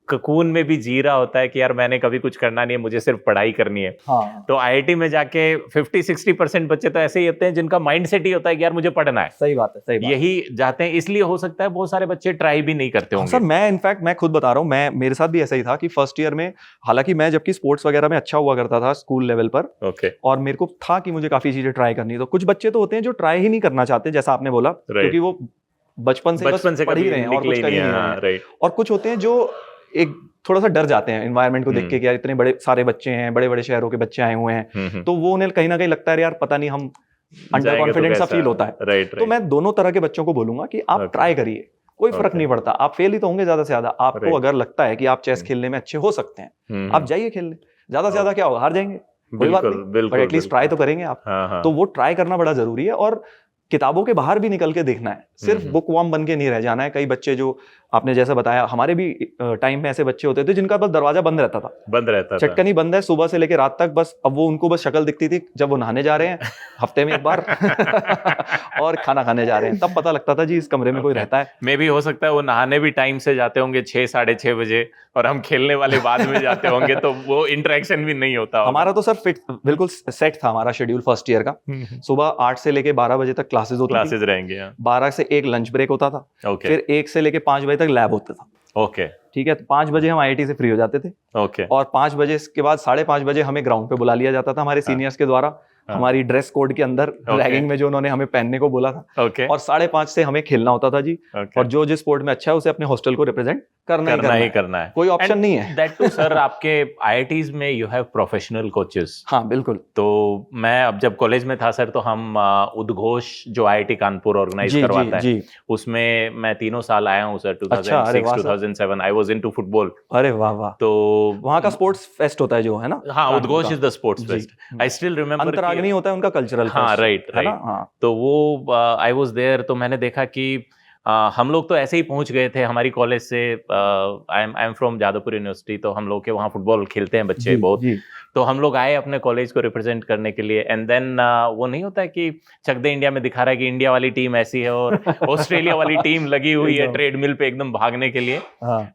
ककून में भी जी रहा होता है कि यार मैंने कभी कुछ करना नहीं है, मुझे सिर्फ पढ़ाई करनी है। हाँ, तो आईआईटी में जाके 50-60% बच्चे तो ऐसे ही होते हैं जिनका माइंड सेट ही होता है कि यार मुझे पढ़ना है, सही बात है, सही बात है। यही जाते हैं। इसलिए हो सकता है बहुत सारे बच्चे ट्राई भी नहीं करते हाँ, होंगे। सर मैं इनफैक्ट मैं खुद बता रहा हूँ, मैं मेरे साथ भी ऐसा ही था कि फर्स्ट ईयर में, हालांकि मैं जबकि स्पोर्ट्स वगैरह में अच्छा हुआ करता था स्कूल लेवल पर, ओके और मेरे को था कि मुझे काफी चीजें ट्राई करनी है, तो कुछ बच्चे तो होते हैं जो ट्राई ही नहीं करना चाहते, जैसा आपने बोला, क्योंकि वो बचपन से पढ़ ही रहे हैं और कुछ कर ही नहीं रहे हैं। राइट। और कुछ होते हैं जो एक थोड़ा सा डर जाते हैं एनवायरनमेंट को देख के कि यार इतने बड़े सारे बच्चे हैं, बड़े बड़े शहरों के बच्चे आए हुए हैं, तो वो उन्हें कहीं ना कहीं लगता है यार पता नहीं, हम अंडर कॉन्फिडेंट सा फील होता है। राइट। तो मैं दोनों तरह के बच्चों को बोलूंगा कि आप ट्राई करिए, कोई फर्क नहीं पड़ता, आप फेल ही तो होंगे ज्यादा से ज्यादा। आपको अगर लगता है कि आप चेस खेलने में अच्छे हो सकते हैं, आप जाइए खेलने, ज्यादा से ज्यादा क्या होगा, हार जाएंगे, कोई बात नहीं, बट एटलीस्ट ट्राई तो करेंगे आप। तो वो ट्राई करना बड़ा जरूरी है, और किताबों के बाहर भी निकल के देखना है, सिर्फ बुक वर्म बन के नहीं रह जाना है। कई बच्चे जो आपने जैसा बताया, हमारे भी टाइम में ऐसे बच्चे होते थे जिनका बस दरवाजा बंद रहता था, चटकनी बंद है सुबह से लेकर रात तक, बस अब वो उनको बस शक्ल दिखती थी जब वो नहाने जा रहे हैं हफ्ते में एक बार और खाना खाने जा रहे हैं, तब पता लगता था जी इस कमरे में कोई रहता है। मे भी हो सकता है वो नहाने भी टाइम से जाते होंगे 6-6:30 बजे, और हम खेलने वाले बाद में जाते होंगे, तो वो इंटरेक्शन भी नहीं होता। हमारा तो सर फिट बिल्कुल सेट था हमारा शेड्यूल फर्स्ट ईयर का, सुबह 8 से लेके 12 बजे तक क्लासेस होती थी, रहेंगे, 12 से 1 लंच ब्रेक होता था, फिर 1 से लेके 5 बजे तक लैब होता था। ओके, ठीक है, तो 5 बजे हम आईआईटी से फ्री हो जाते थे। ओके। और 5 बजे के बाद 5:30 बजे हमें ग्राउंड पे बुला लिया जाता था हमारे सीनियर्स के द्वारा, हमारी ड्रेस कोड के अंदर रैगिंग में जो उन्होंने हमें पहनने को बोला था, और 5:30 से हमें खेलना होता था जी। और जो जिस स्पोर्ट में अच्छा है उसे अपने हॉस्टल को रिप्रेजेंट करना है, कोई ऑप्शन नहीं है। दैट टू सर, आपके आईआईटीज में यू हैव प्रोफेशनल कोचेस। हाँ बिल्कुल। तो मैं अब जब कॉलेज में था सर, तो हम उद्घोष जो आईआईटी कानपुर ऑर्गेनाइज करवाता है, उसमें मैं 3 साल आया हूँ sir, 2006 2007 I was into football. अरे वाह वाह। तो वहाँ का स्पोर्ट्स फेस्ट होता है जो है ना। हाँ, Udghosh is the sports fest. I still remember. Antaragni होता है उनका कल्चरल। हाँ राइट राइट। तो वो आई वाज देयर, तो मैंने देखा कि हम लोग तो ऐसे ही पहुंच गए थे हमारी कॉलेज से। I am from Jadavpur university, तो हम लोग के वहाँ फुटबॉल खेलते हैं बच्चे बहुत। तो हम लोग आए अपने कॉलेज को रिप्रेजेंट करने के लिए, एंड देन वो नहीं होता है कि चक दे इंडिया में दिखा रहा है कि इंडिया वाली टीम ऐसी है और ऑस्ट्रेलिया वाली टीम लगी हुई है ट्रेडमिल पे एकदम भागने के लिए,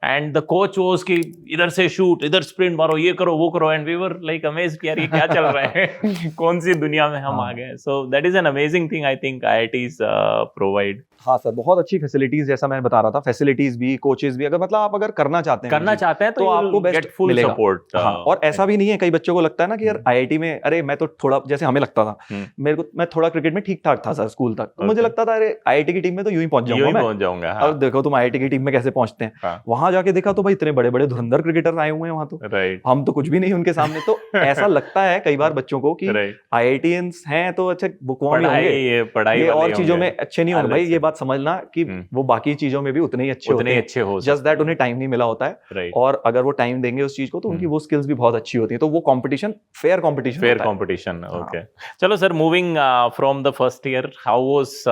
एंड द कोच वाज कि इधर से शूट, इधर स्प्रिंट मारो, ये करो वो करो, and we were like amazed कि यार ये क्या चल रहा है कौन सी दुनिया में हम आ गए। सो that is an amazing thing I think IITs provide. हाँ सर, बहुत अच्छी फैसिलिटीज, जैसा मैं बता रहा था, फैसिलिटीज भी, कोचेस भी, अगर मतलब आप अगर करना चाहते हैं तो आपको बेस्ट फुल सपोर्ट। और ऐसा भी नहीं है, कई बच्चों को लगता है ना कि यार आईआईटी में, अरे मैं तो थोड़ा, जैसे हमें लगता था, मैं थोड़ा क्रिकेट में ठीक ठाक था सर स्कूल तक, तो मुझे लगता था अरे आईआईटी की टीम में तो यूं ही पहुंच जाऊंगा। अब देखो तुम आईआईटी की टीम में कैसे पहुंचते हैं। वहां जाके देखा तो भाई इतने बड़े बड़े धुरंधर क्रिकेटर आए हुए हैं वहां, तो हम तो कुछ भी नहीं उनके सामने। तो ऐसा लगता है कई बार बच्चों को कि आईआईटीएंस हैं तो अच्छे बुकवाम होंगे, पढ़ाई और चीजों में अच्छे नहीं होंगे। भाई ये बात समझना कि वो बाकी चीजों में भी उतने ही अच्छे हो, जस्ट दैट उन्हें टाइम नहीं मिला होता है, और अगर वो टाइम देंगे उस चीज को तो उनकी वो स्किल्स भी बहुत अच्छी होती है। तो वो कंपटीशन फेयर कंपटीशन। ओके, चलो sir, moving from the first year, how was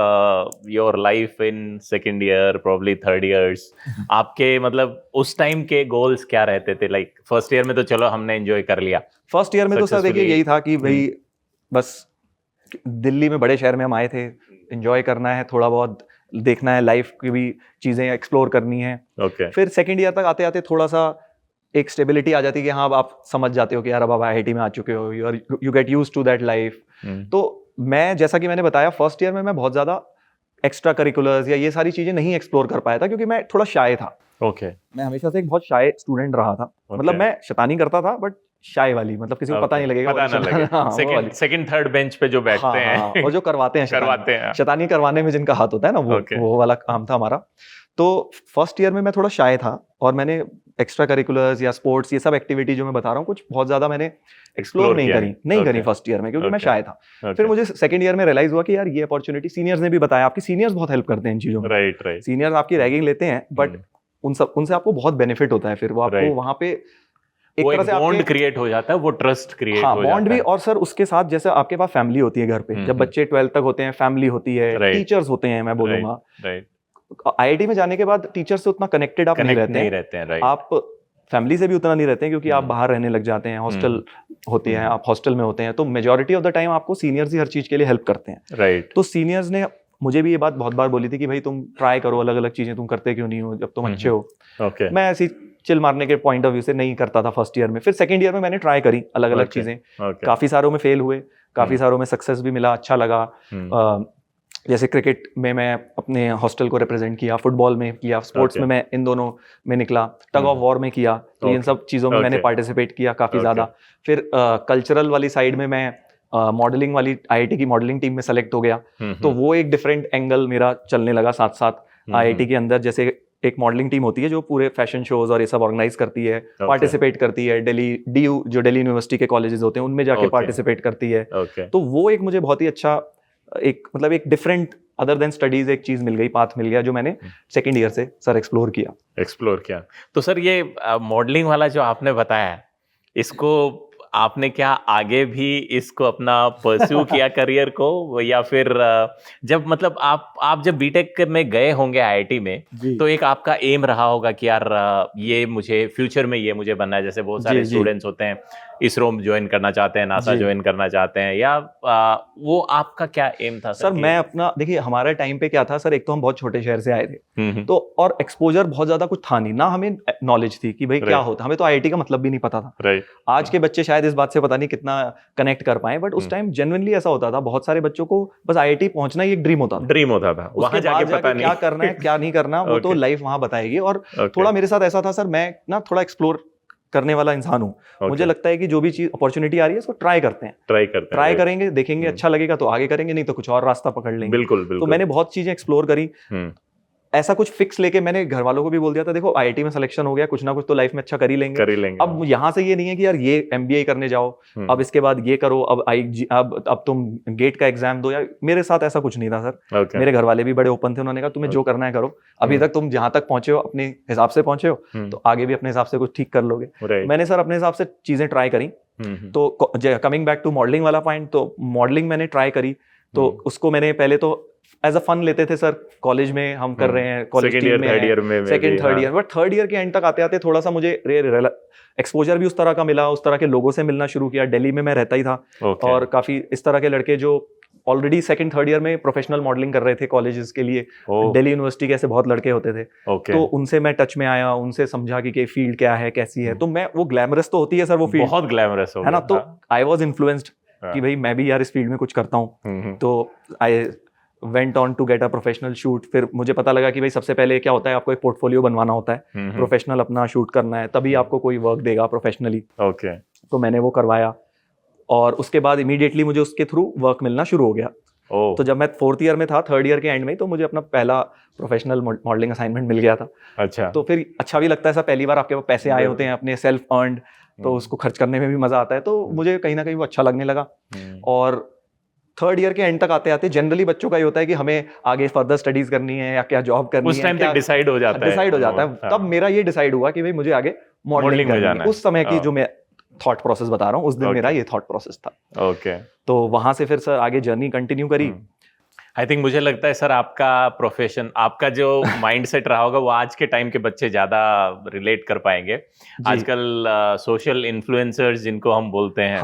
your life in second year, probably third years? आपके मतलब उस टाइम के गोल्स क्या रहते थे? लाइक फर्स्ट ईयर में तो चलो हमने एंजॉय कर लिया, फर्स्ट ईयर में तो सर देखिए यही था कि भाई बस दिल्ली में बड़े शहर में हम आए थे, एंजॉय करना है, थोड़ा बहुत देखना है, लाइफ की भी चीजें एक्सप्लोर करनी है। फिर सेकंड ईयर तक आते आते थोड़ा सा एक स्टेबिलिटी आ जाती है कि हाँ अब आप समझ जाते हो कि यार अब आप आईआईटी में आ चुके हो, you get used to that life. तो मैं, जैसा कि मैंने बताया, फर्स्ट ईयर में मैं बहुत ज्यादा एक्स्ट्रा करिकुलर्स या ये सारी चीजें नहीं एक्सप्लोर कर पाया था, क्योंकि मैं थोड़ा शाय था। मैं हमेशा से एक बहुत शाय स्टूडेंट रहा था। मतलब मैं शैतानी करता था, बट शाय वाली, मतलब किसी को पता नहीं लगेगा। सेकंड थर्ड बेंच पे जो बैठते हैं और जो करवाते हैं शैतानी करवाने में जिनका हाथ होता है ना, वो वाला काम था हमारा। तो फर्स्ट ईयर में मैं थोड़ा शाय था, और मैंने एक्स्ट्रा करिकुलर्स या स्पोर्ट्स, ये सब एक्टिविटी जो मैं बता रहा हूँ, कुछ बहुत ज्यादा मैंने एक्सप्लोर नहीं करी फर्स्ट ईयर में, क्योंकि मैं शाय था। फिर मुझे सेकंड ईयर में रियलाइज हुआ कि यार ये अपॉर्चुनिटी, सीनियर्स ने भी बताया, आपकी सीनियर्स बहुत हेल्प करते हैं इन चीजों में। राइट। सीनियर्स आपकी रैगिंग लेते हैं, बट उनसे आपको बहुत बेनिफिट होता है। फिर वो आपको वहां पे एक तरह से बॉन्ड क्रिएट हो जाता है, वो ट्रस्ट क्रिएट हो जाता है। बॉन्ड भी, और सर उसके साथ जैसे आपके पास फैमिली होती है घर पे, जब बच्चे 12th तक होते हैं, फैमिली होती है, टीचर्स होते हैं, मैं बोलूंगा, आईआईटी में जाने के बाद टीचर से उतना कनेक्टेड आप नहीं रहते हैं, राइट। आप फैमिली से भी उतना नहीं रहते हैं क्योंकि आप बाहर रहने लग जाते हैं, हॉस्टल होती है, आप हॉस्टल में होते हैं, तो मेजॉरिटी ऑफ द टाइम आपको सीनियर्स ही हर चीज के लिए हेल्प करते हैं, राइट। तो सीनियर्स ने मुझे भी ये बात बहुत बार बोली थी कि भाई तुम ट्राई करो अलग अलग चीजें, तुम करते क्यों नहीं हो जब तुम अच्छे हो। ओके। मैं ऐसी चिल मारने के पॉइंट ऑफ व्यू से नहीं करता था फर्स्ट ईयर में, फिर सेकंड ईयर में मैंने ट्राई करी अलग अलग चीजें, काफी सारों में फेल हुए, काफी सारों में सक्सेस भी मिला, अच्छा लगा। जैसे क्रिकेट में मैं अपने हॉस्टल को रिप्रेजेंट किया, फुटबॉल में किया, स्पोर्ट्स में मैं इन दोनों में निकला, टग ऑफ वॉर में किया, तो इन सब चीज़ों में मैंने पार्टिसिपेट किया काफ़ी ज़्यादा। फिर कल्चरल वाली साइड में मैं मॉडलिंग वाली आईआईटी की मॉडलिंग टीम में सेलेक्ट हो गया, तो वो एक डिफरेंट एंगल मेरा चलने लगा साथ साथ आईआईटी के अंदर। जैसे एक मॉडलिंग टीम होती है जो पूरे फैशन शोज और ये सब ऑर्गेनाइज करती है, पार्टिसिपेट करती है, दिल्ली डीयू जो दिल्ली यूनिवर्सिटी के कॉलेजेस होते हैं उनमें जाके पार्टिसिपेट करती है, तो वो एक मुझे बहुत ही अच्छा एक मतलब एक डिफरेंट अदर देन स्टडीज एक चीज मिल गई, पाथ मिल गया जो मैंने सेकंड ईयर से सर एक्सप्लोर किया। तो सर ये मॉडलिंग वाला जो आपने बताया, इसको आपने क्या आगे भी इसको अपना परस्यू किया करियर को, या फिर जब मतलब आप जब बीटेक में गए होंगे आईआईटी में, तो एक आपका एम रहा होगा कि यार ये मुझे फ्यूचर में ये मुझे बनना है, जैसे बहुत सारे स्टूडेंट्स होते हैं इसरो ज्वाइन करना चाहते हैं, नासा ज्वाइन करना चाहते हैं, या वो आपका क्या एम था सर? मैं अपना देखिए हमारे टाइम पे क्या था सर, एक तो हम बहुत छोटे शहर से आए थे, तो और एक्सपोजर बहुत ज्यादा कुछ था नहीं ना, हमें नॉलेज थी कि भाई क्या होता, हमें तो आईआईटी का मतलब भी नहीं पता था। आज के बच्चे शायद इस बात से पता नहीं कितना कनेक्ट कर पाए, बट उस टाइम जेन्युइनली ऐसा होता था, बहुत सारे बच्चों को बस आईआईटी पहुंचना ही एक ड्रीम होता था, वहां जाके पता नहीं क्या करना है क्या नहीं करना, वो तो लाइफ वहां बताएगी। और थोड़ा मेरे साथ ऐसा था सर, मैं ना थोड़ा एक्सप्लोर करने वाला इंसान हूँ, मुझे लगता है कि जो भी चीज अपॉर्चुनिटी आ रही है उसको ट्राई ट्राई करेंगे, देखेंगे अच्छा लगेगा तो आगे करेंगे, नहीं तो कुछ और रास्ता पकड़ लेंगे। बिल्कुल। तो मैंने बहुत चीजें एक्सप्लोर करी, ऐसा कुछ फिक्स लेके मैंने घर वालों को भी बोल दिया था, देखो आईआईटी में सिलेक्शन हो गया, कुछ ना कुछ तो लाइफ में अच्छा कर ही लेंगे। अब यहाँ से ये नहीं है कि यार ये एमबीए करने जाओ, अब इसके बाद ये करो, अब तुम गेट का एग्जाम दो, या मेरे साथ ऐसा कुछ नहीं था सर। मेरे घर वाले भी बड़े ओपन थे, उन्होंने कहा तुम्हें जो करना है करो, अभी तक तुम जहां तक पहुंचे हो अपने हिसाब से पहुंचे हो, तो आगे भी अपने हिसाब से कुछ ठीक कर लोगे। मैंने सर अपने हिसाब से चीजें ट्राई करी। तो कमिंग बैक टू मॉडलिंग वाला पॉइंट, तो मॉडलिंग मैंने ट्राई करी, तो उसको मैंने पहले तो एज अ फन लेते थे सर, कॉलेज में हम कर रहे हैं, कॉलेज टीम में second third year, but third year के एंड तक आते आते थोड़ा सा मुझे एक्सपोजर भी उस तरह का मिला, उस तरह के लोगों से मिलना शुरू किया। दिल्ली में मैं रहता ही था, और काफी इस तरह के लड़के जो ऑलरेडी सेकंड थर्ड ईयर में प्रोफेशनल मॉडलिंग कर रहे थे कॉलेजेस के लिए, दिल्ली यूनिवर्सिटी के ऐसे बहुत लड़के होते थे, तो उनसे मैं टच में आया, उनसे समझा कि फील्ड क्या है कैसी है। तो मैं वो ग्लैमरस तो होती है सर वो फील्ड, बहुत ग्लैमरस है ना, तो आई वाज इन्फ्लुएंस्ड कि भाई मैं भी यार इस फील्ड में कुछ करता हूँ। तो I went on to get a professional shoot. फिर मुझे पता लगा कि भाई सबसे पहले क्या होता है, आपको एक पोर्टफोलियो बनवाना होता है, प्रोफेशनल अपना शूट करना है, तभी आपको कोई वर्क देगा प्रोफेशनली। तो मैंने वो करवाया, और उसके बाद इमीडिएटली मुझे उसके थ्रू वर्क मिलना शुरू हो गया। तो जब मैं फोर्थ ईयर में था, थर्ड ईयर के एंड में, तो मुझे अपना पहला प्रोफेशनल मॉडलिंग असाइनमेंट मिल गया था। अच्छा। तो फिर अच्छा भी लगता है, पहली बार आपके पास पैसे आए होते हैं अपने सेल्फ अर्न्ड, तो उसको खर्च करने में भी मजा आता है, तो मुझे कहीं ना कहीं वो अच्छा लगने लगा। और थर्ड ईयर के एंड तक आते आते जनरली बच्चों का ये होता है कि हमें आगे फर्दर स्टडीज करनी है या क्या जॉब करनी है, उस टाइम तक डिसाइड हो जाता है। तब मेरा ये डिसाइड हुआ कि भाई मुझे आगे मॉडलिंग में जाना है। उस समय की जो मैं थॉट प्रोसेस बता रहा हूँ, उस दिन मेरा ये थॉट प्रोसेस था। तो वहां से फिर सर आगे जर्नी कंटिन्यू करी। आई थिंक मुझे लगता है सर आपका प्रोफेशन, आपका जो माइंडसेट रहा होगा वो आज के टाइम के बच्चे ज्यादा रिलेट कर पाएंगे। आजकल सोशल इन्फ्लुएंसर्स जिनको हम बोलते हैं,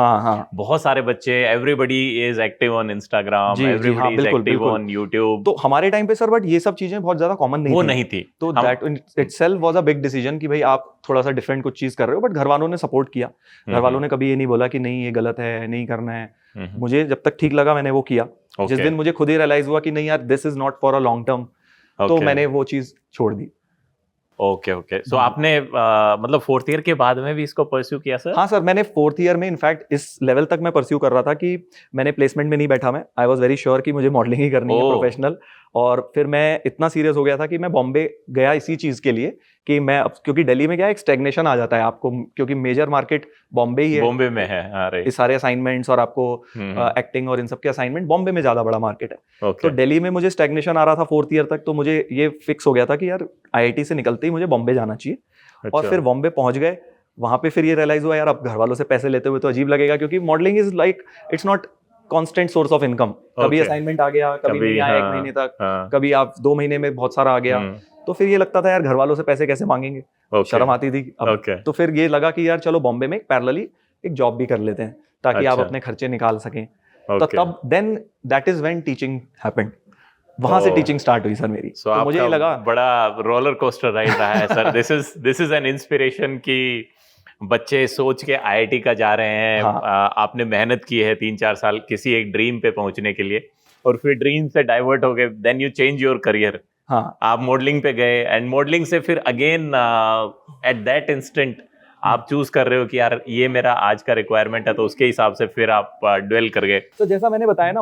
बहुत सारे बच्चे, everybody is active on Instagram, everybody is active on YouTube. तो हमारे टाइम पे सर बट ये सब चीजें बहुत ज्यादा कॉमन नहीं थी। तो that itself was a big decision कि भाई आप थोड़ा सा डिफरेंट कुछ चीज कर रहे हो, बट घर वालों ने सपोर्ट किया। घर वालों ने कभी ये नहीं बोला कि नहीं ये गलत है, नहीं करना है। मुझे जब तक ठीक लगा मैंने वो किया। जिस दिन मुझे खुद ही रियलाइज हुआ कि नहीं यार this is not for a long term, तो मैंने वो चीज छोड़ दी। ओके। सो आपने मतलब फोर्थ ईयर के बाद में भी इसको परस्यू किया सर? हाँ सर, मैंने फोर्थ ईयर में इनफैक्ट इस लेवल तक मैं परस्यू कर रहा था कि मैंने प्लेसमेंट में नहीं बैठा। मैं आई वाज वेरी श्योर कि मुझे मॉडलिंग ही करनी है प्रोफेशनल। और फिर मैं इतना सीरियस हो गया था कि मैं बॉम्बे गया इसी चीज के लिए कि मैं, क्योंकि दिल्ली में क्या एक स्टैग्नेशन आ जाता है आपको, क्योंकि मेजर मार्केट बॉम्बे ही है, बॉम्बे में है। इस सारे असाइनमेंट्स और आपको एक्टिंग और इन सब के असाइनमेंट बॉम्बे में ज्यादा बड़ा मार्केट है। तो दिल्ली में मुझे स्टैग्नेशन आ रहा था फोर्थ ईयर तक, तो मुझे ये फिक्स हो गया था कि यार आईआईटी से निकलते ही मुझे बॉम्बे जाना चाहिए। और फिर बॉम्बे पहुंच गए। वहां पे फिर ये रियलाइज हुआ यार अब घर वालों से पैसे लेते हुए तो अजीब लगेगा, क्योंकि modelling is like it's not constant source of income. कभी Okay. असाइनमेंट आ गया, कभी नहीं आया 1 महीने तक, कभी आप 2 महीने में बहुत सारा आ गया। तो फिर ये लगता था यार घर वालों से पैसे कैसे मांगेंगे, शर्म आती थी। अब तो फिर ये लगा कि यार चलो बॉम्बे में पैरेलली एक जॉब भी कर लेते हैं ताकि आप अच्छा। अपने खर्चे निकाल सकें। तो तब then that is when teaching happened. वहां से टीचिंग स्टार्ट हुई सर मेरी। तो मुझे लगा बड़ा रोलर कोस्टर राइड रहा है sir. This is an inspiration कि बच्चे सोच के आईआईटी का जा रहे हैं। हाँ। आपने मेहनत की है 3-4 साल किसी एक ड्रीम पे पहुंचने के लिए, और फिर ड्रीम से डाइवर्ट हो गए, then you change your career. हाँ, आप मॉडलिंग पे गए, एंड मॉडलिंग से फिर अगेन एट दैट इंस्टेंट आप चूज कर रहे हो कि यार ये मेरा आज का रिक्वायरमेंट है, तो उसके हिसाब से फिर आप ड्वेल कर गए। तो जैसा मैंने बताया ना,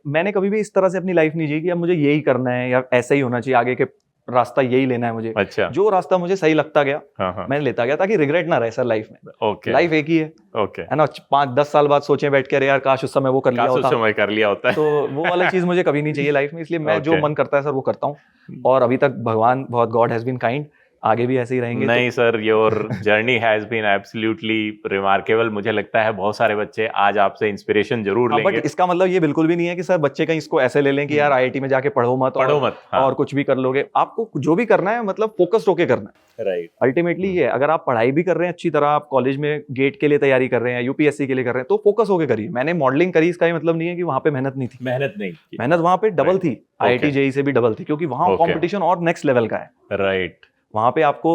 मैंने कभी भी इस तरह से अपनी लाइफ नहीं जी कि अब मुझे यही करना है या ऐसा ही होना चाहिए, आगे के रास्ता यही लेना है मुझे। अच्छा। जो रास्ता मुझे सही लगता गया हाँ। मैंने लेता गया, ताकि रिग्रेट ना रहे सर लाइफ में। ओके। लाइफ एक ही है, ओके, है ना। 5-10 साल बाद सोचे बैठ के, अरे यार काश उस समय वो कर लिया काश उस होता। समय कर लिया होता है। तो वो वाला चीज मुझे कभी नहीं चाहिए लाइफ में, इसलिए मैं जो Okay. मन करता है सर वो करता हूँ। और अभी तक भगवान बहुत, गॉड हैज बीन काइंड, आगे भी ऐसे ही रहेंगे। नहीं sir, your journey has been absolutely remarkable. मुझे लगता है बहुत सारे बच्चे आज आपसे इंस्पिरेशन जरूर लेंगे। बट इसका मतलब ये बिल्कुल भी नहीं है कि सर बच्चे कहीं इसको ऐसे ले लें कि यार आईआईटी में जाके पढ़ो मत, हाँ। और कुछ भी कर लोगे। आपको जो भी करना है मतलब फोकस्ड होके करना है। राइट। अल्टीमेटली ये है, अगर आप पढ़ाई भी कर रहे हैं अच्छी तरह, आप कॉलेज में गेट के लिए तैयारी कर रहे हैं, यूपीएससी के लिए कर रहे हैं, तो फोकस होके करिए। मैंने मॉडलिंग करी, इसका ये मतलब नहीं है कि वहां पे मेहनत नहीं थी। मेहनत नहीं की। मेहनत वहां पे डबल थी, आईआईटी जेईई से भी डबल थी, क्योंकि वहां Okay. कंपटीशन और नेक्स्ट लेवल का है। राइट। वहां पे आपको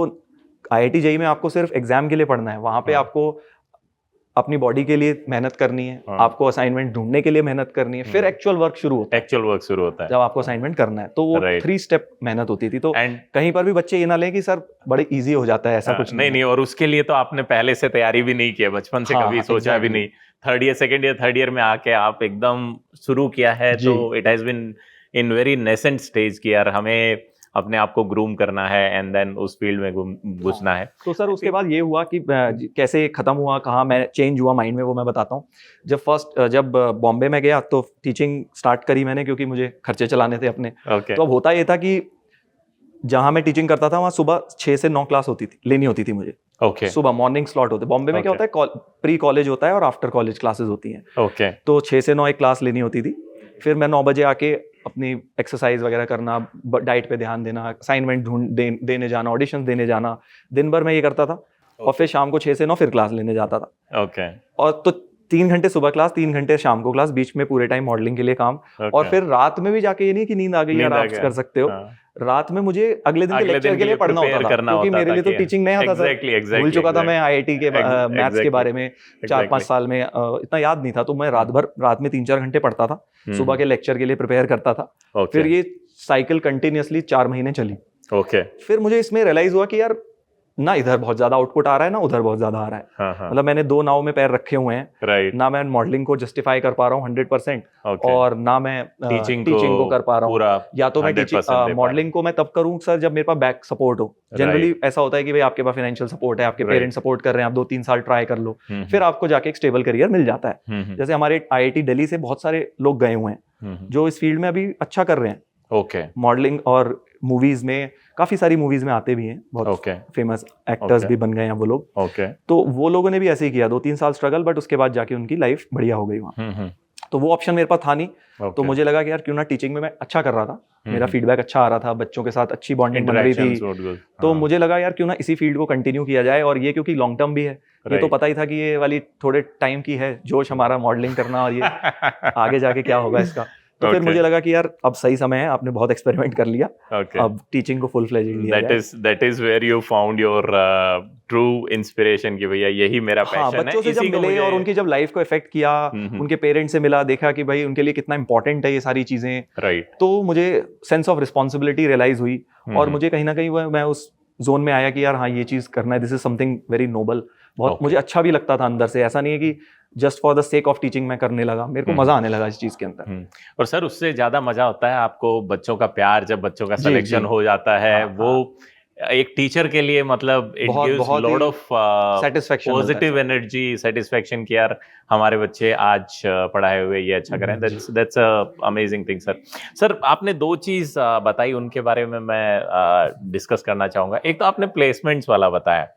आईआईटी जेईई में आपको सिर्फ एग्जाम के लिए पढ़ना है, वहां पे हाँ। आपको अपनी बॉडी के लिए मेहनत करनी है, हाँ। आपको असाइनमेंट ढूंढने के लिए मेहनत करनी है, फिर एक्चुअल वर्क शुरू होता है। एक्चुअल वर्क शुरू होता है जब आपको असाइनमेंट करना है, तो वो Right. 3 स्टेप मेहनत होती थी। तो एंड कहीं पर भी बच्चे ये ना लें कि सर बड़े इजी हो जाता है, ऐसा कुछ नहीं, और उसके लिए तो आपने पहले से तैयारी भी नहीं की है, बचपन से हाँ, कभी सोचा भी exactly. नहीं। 3rd year, 2nd year, 3rd year में आके आप एकदम शुरू किया है। जी। तो it has been in very nascent stage कि यार हमें अपने आप को ग्रूम करना है एंड देन उस फील्ड में घुसना है। तो सर उसके बाद ये हुआ कि कैसे खत्म हुआ, कहाँ मैं चेंज हुआ माइंड में, वो मैं बताता हूँ। जब बॉम्बे में गया तो टीचिंग स्टार्ट करी मैंने, क्योंकि मुझे खर्चे चलाने थे अपने। ओके। तो अब होता ये था कि जहाँ मैं टीचिंग करता था वहाँ सुबह 6 से 9 क्लास लेनी होती थी मुझे। ओके। सुबह मॉर्निंग स्लॉट होते। बॉम्बे में क्या Okay. होता है, प्री कॉलेज होता है और आफ्टर कॉलेज क्लासेस होती हैं। ओके। तो 6 से 9 एक क्लास लेनी होती थी। फिर मैं 9 बजे आके अपनी एक्सरसाइज वगैरह करना, डाइट पे ध्यान देना, असाइनमेंट देने जाना, ऑडिशंस देने जाना, दिन भर मैं ये करता था। और फिर शाम को 6 से 9 फिर क्लास लेने जाता था। ओके। और तो 3 घंटे सुबह क्लास, 3 घंटे शाम को क्लास, बीच में पूरे टाइम मॉडलिंग के लिए काम। और फिर रात में भी जाके, ये नहीं कि नींद आ गई, आराम कर सकते हो। रात में मुझे अगले दिन के लेक्चर के लिए पढ़ना होता था, क्योंकि मेरे लिए तो टीचिंग नहीं आता था। भूल चुका था मैं आईआईटी के मैथ्स के बारे में। 4-5 साल में इतना याद नहीं था, तो मैं रात में 3-4 घंटे पढ़ता था, सुबह के लेक्चर के लिए प्रिपेयर करता था। फिर ये साइकिल कंटिन्यूअसली 4 महीने चली। ओके। फिर मुझे इसमें रियलाइज हुआ कि यार ना इधर बहुत ज्यादा आउटपुट आ रहा है, ना उधर बहुत ज्यादा आ रहा है। हाँ। मतलब मैंने 2 नाव में पैर रखे हुए हैं। राइट। ना मैं मॉडलिंग को जस्टिफाई कर पा रहा हूँ 100%, Okay. और ना मैं टीचिंग को कर पा रहा हूँ। या तो मैं 100% मॉडलिंग को मैं तब करूँ सर जब मेरे पास बैक सपोर्ट हो। जनरली ऐसा होता है कि भाई आपके पास फाइनेंशियल सपोर्ट है, आपके पेरेंट्स सपोर्ट कर रहे हैं, आप 2-3 साल ट्राई कर लो, फिर आपको जाके एक स्टेबल करियर मिल जाता है। जैसे हमारे आईआईटी दिल्ली से बहुत सारे लोग गए हुए हैं जो इस फील्ड में अभी अच्छा कर रहे हैं। ओके। मॉडलिंग और मूवीज में, काफी सारी मूवीज में आते भी हैं, बहुत फेमस एक्टर्स भी बन गए हैं वो लोग। ओके। तो वो लोगों ने भी ऐसे ही किया, 2-3 साल स्ट्रगल, बट उसके बाद जाके उनकी लाइफ बढ़िया हो गई वहाँ। तो वो ऑप्शन मेरे पास था नहीं। तो मुझे लगा कि यार क्यों ना, टीचिंग में मैं अच्छा कर रहा था, मेरा फीडबैक अच्छा आ रहा था, बच्चों के साथ अच्छी बॉन्डिंग बन रही थी। तो मुझे लगा यार क्यों ना इसी फील्ड को कंटिन्यू किया जाए। और ये क्योंकि लॉन्ग टर्म भी है, ये तो पता ही था कि ये वाली थोड़े टाइम की है जोश हमारा, मॉडलिंग करना, और ये आगे जाके क्या होगा इसका। तो फिर मुझे लगा कि यार अब सही समय है, आपने बहुत एक्सपेरिमेंट कर लिया, अब टीचिंग को फुल फ्लेजेड लिया जाए। That is where you found your true inspiration कि भैया यही मेरा पैशन है। बच्चों से जब मिले और उनकी जब लाइफ को इफेक्ट किया, उनके पेरेंट्स से मिला, देखा कि भाई उनके लिए कितना इंपॉर्टेंट है ये सारी चीजें। राइट। तो मुझे सेंस ऑफ रिस्पॉन्सिबिलिटी रियलाइज हुई, और मुझे कहीं ना कहीं मैं उस जोन में आया कि यार हाँ ये चीज करना है, this is something very noble. बहुत मुझे अच्छा भी लगता था अंदर से, ऐसा नहीं है कि just for the sake of teaching मैं करने लगा, मेरे को मजा आने लगा इस चीज के अंदर। और सर उससे ज्यादा मजा होता है आपको बच्चों का प्यार, जब बच्चों का सिलेक्शन हो जाता है। वो एक टीचर के लिए मतलब it gives lot of satisfaction, positive energy, satisfaction कि यार हमारे बच्चे आज पढ़ाए हुए ये अच्छा करें। That's amazing thing sir. Sir आपने 2 चीज बताई, उनके बारे में मैं डिस्कस करना चाहूंगा। एक तो आपने प्लेसमेंट्स वाला बताया।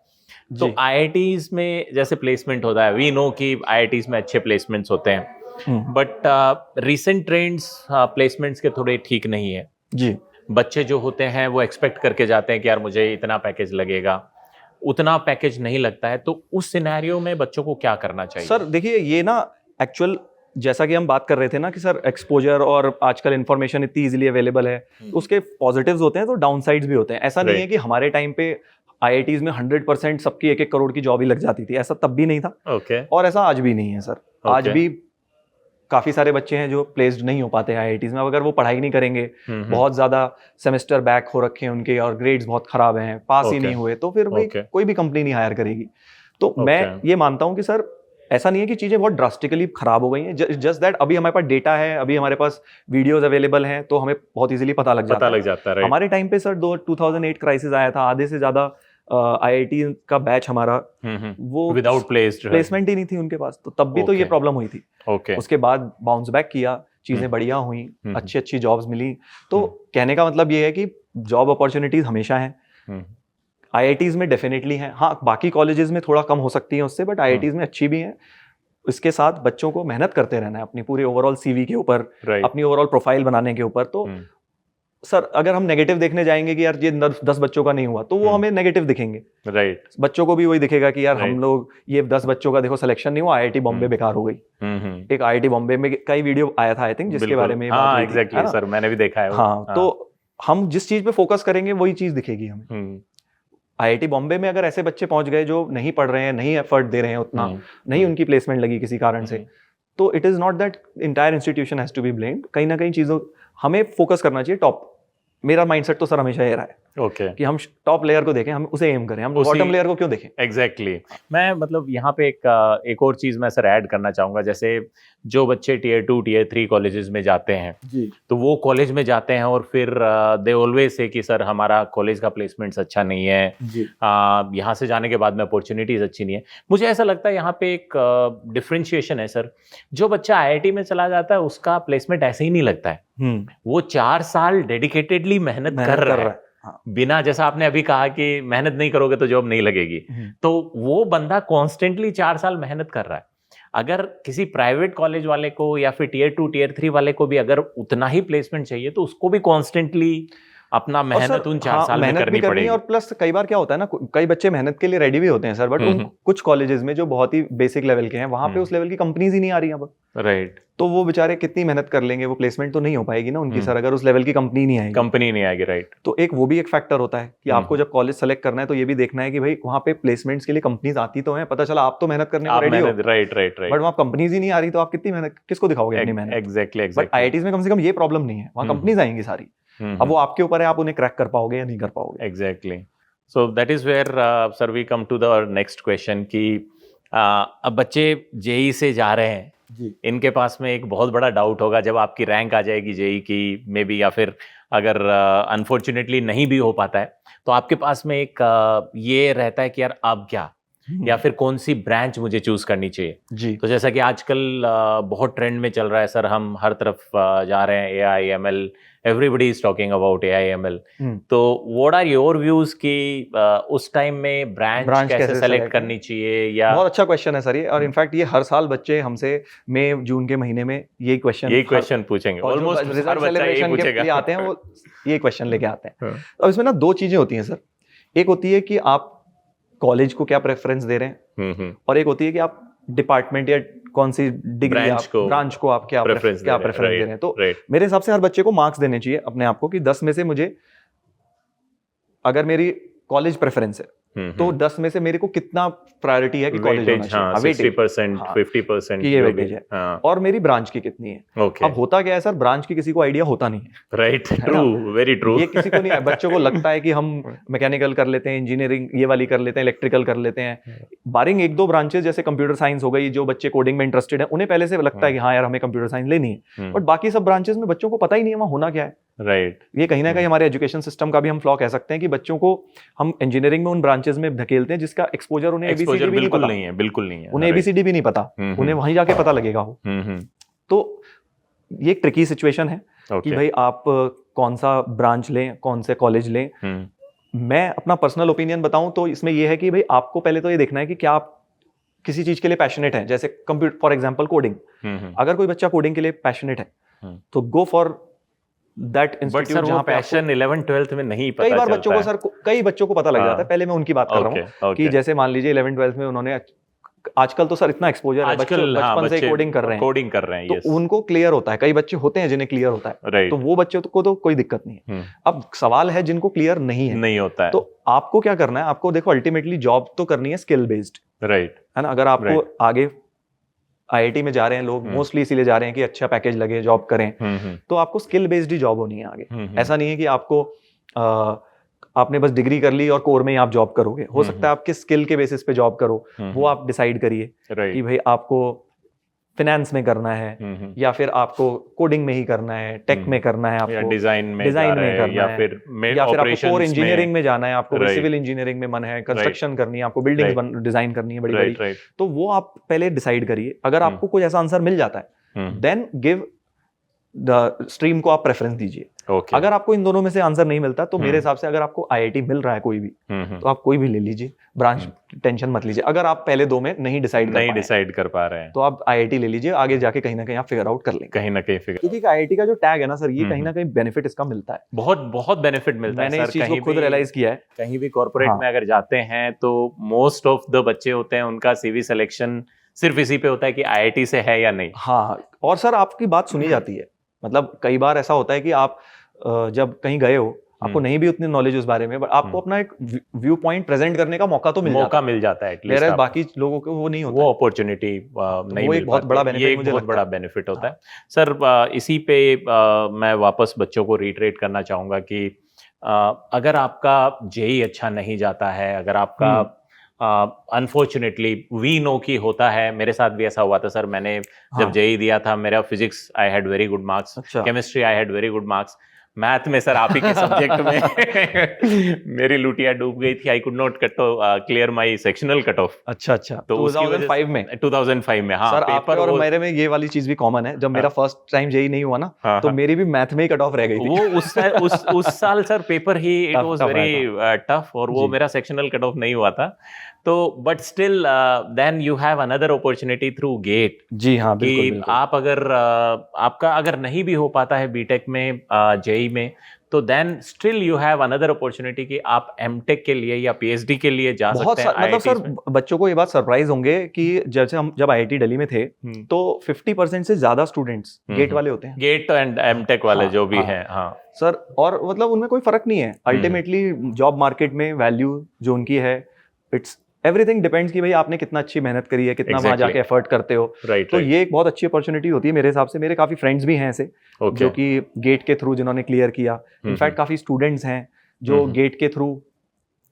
तो आईआईटीज में जैसे प्लेसमेंट होता है, वी नो कि आईआईटीज में अच्छे प्लेसमेंट्स होते हैं, बट रिसेंट ट्रेंड्स प्लेसमेंट्स के थोड़े ठीक नहीं है जी। बच्चे जो होते हैं वो एक्सपेक्ट करके जाते हैं कि यार मुझे इतना पैकेज लगेगा, उतना पैकेज नहीं लगता है, तो उस सिनेरियो में बच्चों को क्या करना चाहिए? सर देखिए, ये ना एक्चुअल जैसा कि हम बात कर रहे थे ना कि सर एक्सपोजर और आजकल इन्फॉर्मेशन इतनी इजीली अवेलेबल है, तो उसके पॉजिटिव्स होते हैं तो डाउन साइड्स भी होते हैं। ऐसा नहीं है कि हमारे टाइम पे IITs में 100% सबकी 1-1 करोड़ की जॉब ही लग जाती थी, ऐसा तब भी नहीं था। ओके। और ऐसा आज भी नहीं है सर। आज भी काफी सारे बच्चे हैं जो प्लेस्ड नहीं हो पाते हैं IITs में, अगर वो पढ़ाई नहीं करेंगे, बहुत ज्यादा सेमेस्टर बैक हो रखे हैं उनके और ग्रेड्स बहुत खराब हैं, पास ही नहीं हुए, तो फिर भाई कोई भी कंपनी नहीं हायर करेगी। तो मैं ये मानता हूँ कि सर ऐसा नहीं है कि चीजें बहुत ड्रास्टिकली खराब हो गई हैं, जस्ट दैट अभी हमारे पास डेटा है, अभी हमारे पास वीडियोस अवेलेबल हैं, तो हमें बहुत इजीली पता लग जाता है। हमारे टाइम पे सर 2008 क्राइसिस आया था, आधे से ज्यादा IIT का बैच हमारा वो विदाउट प्लेसमेंट ही नहीं थी उनके पास, तो तब भी तो ये प्रॉब्लम हुई थी। उसके बाद बाउंस बैक किया, चीजें बढ़िया हुई, अच्छी जॉब्स मिली। तो कहने का मतलब ये है कि जॉब अपॉर्चुनिटीज हमेशा हैं, IITs में डेफिनेटली हैं। हाँ, बाकी कॉलेजेस में थोड़ा कम हो सकती है उससे, बट IITs में अच्छी भी हैं। इसके साथ बच्चों को मेहनत करते रहना है अपनी पूरी ओवरऑल CV के ऊपर, अपनी ओवरऑल प्रोफाइल बनाने के ऊपर। तो सर अगर हम नेगेटिव देखने जाएंगे कि यार ये 10 बच्चों का नहीं हुआ, तो वो हमें नेगेटिव दिखेंगे। बच्चों को भी वही दिखेगा कि यार हम लोग ये 10 बच्चों का देखो सिलेक्शन नहीं हुआ, IIT बॉम्बे बेकार हो गई। एक IIT बॉम्बे में कई वीडियो आया था आई थिंक, जिसके बारे में एग्जैक्टली सर मैंने भी देखा है। हाँ, तो हम जिस चीज पे फोकस करेंगे वही चीज दिखेगी हमें। IIT बॉम्बे में अगर ऐसे बच्चे पहुंच गए जो नहीं पढ़ रहे हैं, नहीं एफर्ट दे रहे हैं उतना, नहीं उनकी प्लेसमेंट लगी किसी कारण से, तो it is not that entire institution has to be blamed. कहीं ना कहीं चीजों हमें फोकस करना चाहिए टॉप। मेरा माइंडसेट तो सर हमेशा ये रहा है कि हम टॉप लेयर को देखें, हम उसे एम करें, हम बॉटम लेयर को क्यों देखें। एग्जैक्टली मैं मतलब यहाँ पे एक और चीज मैं सर ऐड करना चाहूंगा। जैसे जो बच्चे Tier 2 Tier 3 कॉलेजेस में जाते हैं जी, तो वो कॉलेज में जाते हैं और फिर दे ऑलवेज से कि सर हमारा कॉलेज का प्लेसमेंट्स अच्छा नहीं है, यहाँ से जाने के बाद में अपॉर्चुनिटीज अच्छी नहीं है। मुझे ऐसा लगता है यहाँ पे एक डिफरेंशिएशन है सर। जो बच्चा IIT में चला जाता है उसका प्लेसमेंट ऐसे ही नहीं लगता है, वो 4 साल डेडिकेटेडली मेहनत कर रहा है। बिना, जैसा आपने अभी कहा कि मेहनत नहीं करोगे तो जॉब नहीं लगेगी, तो वो बंदा कॉन्स्टेंटली 4 साल मेहनत कर रहा है। अगर किसी प्राइवेट कॉलेज वाले को या फिर Tier 2 Tier 3 वाले को भी अगर उतना ही प्लेसमेंट चाहिए तो उसको भी कॉन्स्टेंटली अपना मेहनत उन 4 साल में करनी पड़ेगी। और प्लस कई बार क्या होता है ना, कई बच्चे मेहनत के लिए रेडी भी होते हैं सर, बट कुछ कॉलेजेस में जो बहुत ही बेसिक लेवल के हैं, वहां पे उस लेवल की कंपनीज ही नहीं आ रही अब। तो वो बेचारे कितनी मेहनत कर लेंगे, वो प्लेसमेंट तो नहीं हो पाएगी ना उनकी सर, अगर उस लेवल की कंपनी नहीं आएगी। राइट। तो एक वो भी एक फैक्टर होता है कि आपको जब कॉलेज सेलेक्ट करना है तो ये भी देखना है कि भाई वहाँ पे प्लेसमेंट्स के लिए कंपनीज आती तो हैं, पता चला आप तो मेहनत करने को रेडी हो, राइट, बट वहाँ कंपनीज ही नहीं आ रही, तो आप कितनी मेहनत किसको दिखाओगे अपनी मेहनत। एग्जैक्टली। बट IITs में कम से कम ये प्रॉब्लम नहीं है, वहाँ कंपनीज आएंगी सारी, अब वो आपके ऊपर है आप उन्हें क्रैक कर पाओगे या नहीं कर पाओगे। Exactly. So that is where sir we come to the next question कि अब बच्चे JEE से जा रहे हैं जी, इनके पास में एक बहुत बड़ा डाउट होगा जब आपकी रैंक आ जाएगी JEE की मे बी, या फिर अगर अनफॉर्चुनेटली नहीं भी हो पाता है तो आपके पास में एक ये रहता है कि यार अब क्या, या फिर कौन सी ब्रांच मुझे चूज करनी चाहिए जी। तो जैसा कि आजकल बहुत ट्रेंड में चल रहा है सर, हम हर तरफ जा रहे हैं, AI ML, everybody is talking about AI ML। तो व्हाट आर योर व्यूज कि उस टाइम में ब्रांच कैसे सेलेक्ट करनी चाहिए? या बहुत अच्छा क्वेश्चन है सर ये, और इनफैक्ट ये हर साल बच्चे हमसे मई जून के महीने में यही क्वेश्चन पूछेंगे, ऑलमोस्ट हर सेलिब्रेशन के लिए आते हैं, वो ये क्वेश्चन लेके आते हैं। अब इसमें ना 2 चीजें होती हैं सर, एक होती है कि आप कॉलेज को क्या प्रेफरेंस दे रहे हैं, और एक होती है कि आप डिपार्टमेंट या कौन सी डिग्री ब्रांच को आप क्या प्रेफरेंस दे रहे हैं। तो मेरे हिसाब से हर बच्चे को मार्क्स देने चाहिए अपने आप को कि 10 में से मुझे, अगर मेरी कॉलेज प्रेफरेंस है तो 10 में से मेरे को कितना प्रायोरिटी है कि कॉलेज होना चाहिए, 60%, 50% की ये वेटेज है, और मेरी ब्रांच की कितनी है। अब होता क्या है सर, ब्रांच की किसी को आइडिया होता नहीं है। Right, true, very true. ये किसी को नहीं है, बच्चों को लगता है कि हम मैकेनिकल कर लेते हैं, इंजीनियरिंग ये वाली कर लेते हैं, इलेक्ट्रिकल कर लेते हैं, बारिंग 1-2 ब्रांचेस जैसे कंप्यूटर साइंस हो गई, जो बच्चे कोडिंग में इंटरेस्टेड है उन्हें पहले से लगता है कि हाँ यार हमें कंप्यूटर साइंस लेनी है, बट बाकी सब ब्रांचेस में बच्चों को पता ही नहीं है वहाँ होना क्या है। राइट। ये कहीं ना कहीं हमारे एजुकेशन सिस्टम का भी हम फ्लॉ कह सकते हैं कि बच्चों को हम इंजीनियरिंग में उन ब्रांचेस में धकेलते हैं जिसका एक्सपोजर उन्हें ABCD भी बिल्कुल नहीं है, बिल्कुल नहीं है, उन्हें ABCD भी नहीं पता, उन्हें वहीं जाके पता लगेगा वो। तो ये एक ट्रिकी सिचुएशन है कि भाई आप कौन सा ब्रांच लें, कौन से कॉलेज लें। मैं अपना पर्सनल ओपिनियन बताऊं तो इसमें यह है कि भाई आपको पहले तो ये देखना है कि क्या आप किसी चीज के लिए पैशनेट है, जैसे कंप्यूटर फॉर एग्जांपल कोडिंग, अगर कोई बच्चा कोडिंग के लिए पैशनेट है तो गो फॉर दैट इंस्टीट्यूट जहां पे पैशन 11 12th में नहीं पता कई बार चलता बच्चों को है। सर कई बच्चों को पता लग जाता है। पहले मैं उनकी बात कर रहा हूँ कि जैसे मान लीजिए 11 12th में उन्होंने, आजकल तो सर इतना एक्सपोजर है, बचपन से कोडिंग कर रहे हैं तो उनको क्लियर होता है। कई बच्चे होते हैं जिन्हें क्लियर होता है, तो वो बच्चों को तो कोई दिक्कत नहीं है। अब सवाल है जिनको क्लियर नहीं होता है, तो आपको क्या करना है, आपको देखो अल्टीमेटली जॉब तो करनी है स्किल बेस्ड, राइट है ना। अगर आपको आगे आईआईटी में जा रहे हैं लोग मोस्टली इसीलिए जा रहे हैं कि अच्छा पैकेज लगे, जॉब करें, तो आपको स्किल बेस्ड ही जॉब होनी है आगे। ऐसा नहीं है कि आपको आपने बस डिग्री कर ली और कोर में ही आप जॉब करोगे। हो सकता है आपके स्किल के बेसिस पे जॉब करो, वो आप डिसाइड करिए कि भाई आपको फाइनेंस में करना है या फिर आपको कोडिंग में ही करना है, टेक में करना है, आपको डिजाइन में करना है, या फिर आपको कोर इंजीनियरिंग में जाना है, आपको सिविल इंजीनियरिंग में मन है, कंस्ट्रक्शन करनी है, आपको बिल्डिंग्स डिजाइन करनी है बड़ी बड़ी, तो वो आप पहले डिसाइड करिए। अगर आपको कोई ऐसा आंसर मिल जाता है देन गिव द स्ट्रीम को आप प्रेफरेंस दीजिए। अगर आपको इन दोनों में से आंसर नहीं मिलता तो मेरे हिसाब से अगर आपको आईआईटी मिल रहा है कोई भी तो आप कोई भी ले लीजिए, ब्रांच टेंशन मत लीजिए। अगर आप पहले दो में नहीं डिसाइड कर पा रहे हैं तो आप आईआईटी ले लीजिए, आगे जाके कहीं ना कहीं आप फिगर आउट कर लेंगे, कहीं ना कहीं फिगर। क्योंकि आईआईटी का जो टैग है ना सर, ये कहीं ना कहीं बेनिफिट इसका मिलता है, बहुत बहुत बेनिफिट मिलता है। मैंने इस चीज को खुद रियलाइज किया है। कहीं भी कॉर्पोरेट में अगर जाते हैं तो मोस्ट ऑफ द बच्चे होते हैं, उनका सीवी सिलेक्शन सिर्फ इसी पे होता है कि आईआईटी से है या नहीं। हाँ, और सर आपकी बात सुनी जाती है। मतलब कई बार ऐसा होता है कि आप जब कहीं गए हो, आपको नहीं भी उतनी नॉलेज उस बारे में, बट आपको अपना एक व्यू पॉइंट प्रेजेंट करने का मौका तो मिल जाता है एटलीस्ट। बाकी लोगों को वो नहीं होता, वो अपॉर्चुनिटी नहीं मिल पाती। बहुत बड़ा बेनिफिट, मुझे बहुत बड़ा बेनिफिट होता है सर। इसी पे मैं वापस बच्चों को रिट्रेट करना चाहूंगा कि अगर आपका जेई अच्छा नहीं जाता है, अगर आपका अनफॉर्चुनेटली वी नो की होता है, मेरे साथ भी ऐसा हुआ था सर। मैंने जब जेई दिया था, मेरा physics I had very good marks, chemistry I had very good marks, math में सर आप ही के सब्जेक्ट में मेरी लुटिया डूब गई थी। I could not clear my sectional cut off. अच्छा, तो 2005 में हाँ सर पेपर, और मेरे में ये वाली चीज भी कॉमन है। जब मेरा फर्स्ट टाइम जेई नहीं हुआ ना, तो मेरी भी मैथ में ही कट ऑफ रह गई थी। वो उस साल sir paper he it was very tough, और वो मेरा सेक्शनल कट ऑफ नहीं हुआ था। तो but still then you have another opportunity through GATE. जी हाँ, बिल्कुल। आप अगर आपका अगर नहीं भी हो पाता है बीटेक में, जेई में, तो then still you have another opportunity कि आप एमटेक के लिए या पीएचडी के लिए जा सकते हैं। मतलब सर बच्चों को ये बात सरप्राइज होंगे कि जब आईआईटी दिल्ली में थे तो 50% से ज्यादा स्टूडेंट्स गेट वाले होते हैं, गेट एंड एमटेक वाले जो भी हैं। हाँ सर, और मतलब उनमें कोई फर्क नहीं है अल्टीमेटली जॉब मार्केट में। वैल्यू जो उनकी है, इट्स एवरीथिंग डिपेंड्स कि भाई आपने कितना अच्छी मेहनत करी है, कितना वहां जाके एफर्ट करते हो। तो ये एक बहुत अच्छी अपॉर्चुनिटी होती है मेरे हिसाब से। मेरे काफी फ्रेंड्स भी हैं ऐसे जो कि गेट के थ्रू जिन्होंने क्लियर किया। इनफैक्ट काफी स्टूडेंट्स हैं जो गेट के थ्रू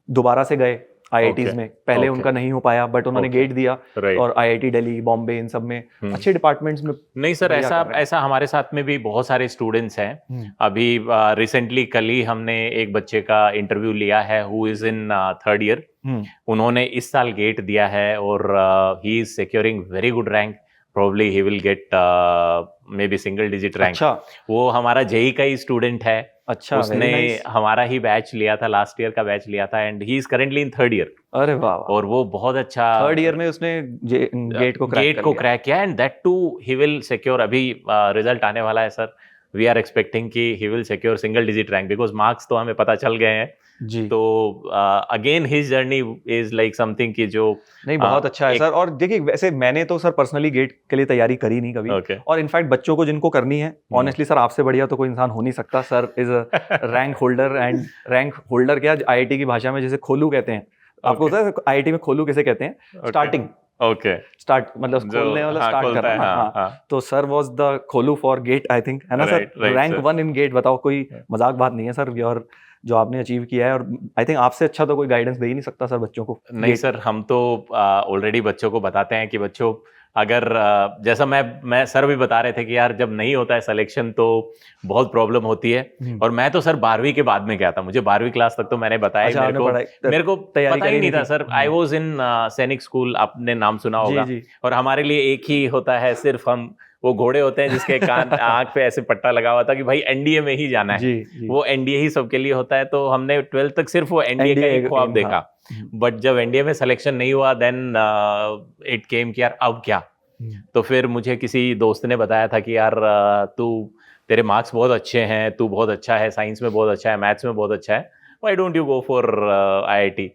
दोबारा से गए आईआईटीज में। पहले उनका नहीं हो पाया, बट उन्होंने गेट दिया और आईआईटी दिल्ली, बॉम्बे, इन सब में अच्छे डिपार्टमेंट्स में। नहीं सर, ऐसा हमारे साथ में भी बहुत सारे स्टूडेंट्स हैं। अभी रिसेंटली कल ही हमने एक बच्चे का इंटरव्यू लिया है who is in 3rd year. उन्होंने इस साल गेट दिया है और he is securing very good rank. Probably he will get may be single digit rank. वो हमारा जेई का ही स्टूडेंट है। अच्छा, उसने हमारा ही बैच लिया था, लास्ट ईयर का बैच लिया था, and he is currently in 3rd year. अरे वाह। और वो बहुत अच्छा 3rd ईयर में उसने गेट को क्रैक किया, and that too he will secure. अभी रिजल्ट आने वाला है सर, वी आर एक्सपेक्टिंग कि he will secure single digit rank, because marks तो हमें पता चल गए हैं जी। तो again his journey is like something कि जो नहीं बहुत अच्छा है सर। और देखिए वैसे मैंने तो सर पर्सनली गेट के लिए तैयारी करी नहीं कभी। और इनफैक्ट बच्चों को जिनको करनी है, ऑनेस्टली सर आपसे बढ़िया तो कोई इंसान हो नहीं सकता। Sir is rank holder, and rank holder क्या आईआईटी की भाषा में जैसे खोलू कहते हैं। आपको पता है आईआईटी में खोलू किसे कहते हैं? स्टार्टिंग। स्टार्ट मतलब खोलने वाला, स्टार्ट करना। तो सर वाज द खोलू फॉर गेट, आई थिंक, है ना सर? रैंक 1 इन गेट। बताओ, कोई मजाक बात नहीं है सर। और जो आपने अचीव किया है, और आई थिंक आपसे अच्छा तो कोई गाइडेंस दे ही नहीं सकता सर बच्चों को। नहीं सर, हम तो ऑलरेडी बच्चों को बताते हैं कि बच्चों अगर जैसा मैं सर भी बता रहे थे कि यार जब नहीं होता है सिलेक्शन तो बहुत प्रॉब्लम होती है। और मैं तो सर 12वीं के बाद में गया था, मुझे 12वीं क्लास तक तो मैंने बताया मेरे को पता ही नहीं था सर। आई वॉज इन सैनिक स्कूल, आपने नाम सुना होगा। और हमारे लिए एक ही होता है, सिर्फ हम वो घोड़े होते हैं जिसके कान आंख पे ऐसे पट्टा लगा हुआ था कि भाई एनडीए में ही जाना है, जी। वो एनडीए ही सबके लिए होता है। तो हमने 12th तक सिर्फ वो एनडीए का ही ख्वाब देखा, बट जब एनडीए में सिलेक्शन नहीं हुआ देन इट केम कि यार अब क्या। तो फिर मुझे किसी दोस्त ने बताया था कि यार तेरे मार्क्स बहुत अच्छे हैं, तू बहुत अच्छा है, साइंस में बहुत अच्छा है, मैथ्स में बहुत अच्छा है, why don't you go for IIT.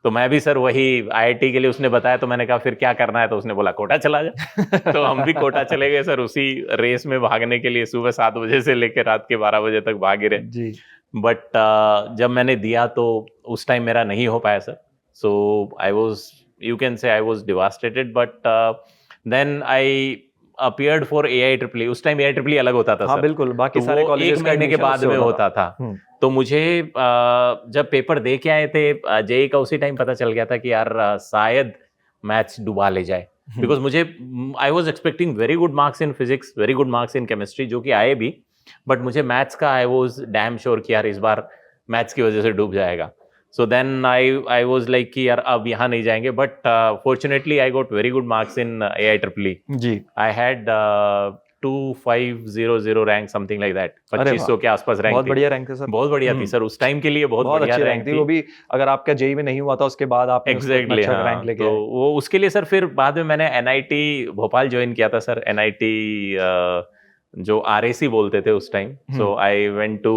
तो मैं भी सर वही आईआईटी के लिए उसने बताया, तो मैंने कहा फिर क्या करना है, तो उसने बोला कोटा चला जा। तो हम भी कोटा चले गए सर, उसी रेस में भागने के लिए सुबह 7 बजे से लेकर रात के 12 बजे तक भागे रहे जी। बट जब मैंने दिया तो उस टाइम मेरा नहीं हो पाया sir. So I was, you can say I was devastated, but then I appeared for AIEEE। उस टाइम AIEEE अलग होता था हाँ, सर, बिल्कुल, बाकी तो सारे वो कॉलेजेस एक महीने के बाद में होता था। तो मुझे जब पेपर दे के आए थे जेई का, उसी टाइम पता चल गया था कि यार शायद मैथ्स डुबा ले जाए, बिकॉज मुझे I was expecting very good marks in physics, very good marks in chemistry, जो कि आए भी, बट मुझे मैथ्स का आई वॉज डैम श्योर कि यार इस बार मैथ्स की वजह से डूब जाएगा। So then I was like कि यार अब यहाँ नहीं जाएंगे, but fortunately I got very good marks in AIEEE जी। I had 2500 rank, something like that, 2500 के आसपास रैंक बहुत थी। बढ़िया रैंक थी सर, बहुत बढ़िया थी सर, उस टाइम के लिए बहुत बढ़िया अच्छी रैंक थी। वो भी अगर आपका जेई में नहीं हुआ था उसके बाद आपने एग्जैक्टली अच्छा हाँ, रैंक लेके तो आए। वो उसके लिए सर फिर बाद में मैंने NIT भोपाल ज्वाइन किया था सर, NIT जो RAC बोलते थे उस time. So I went to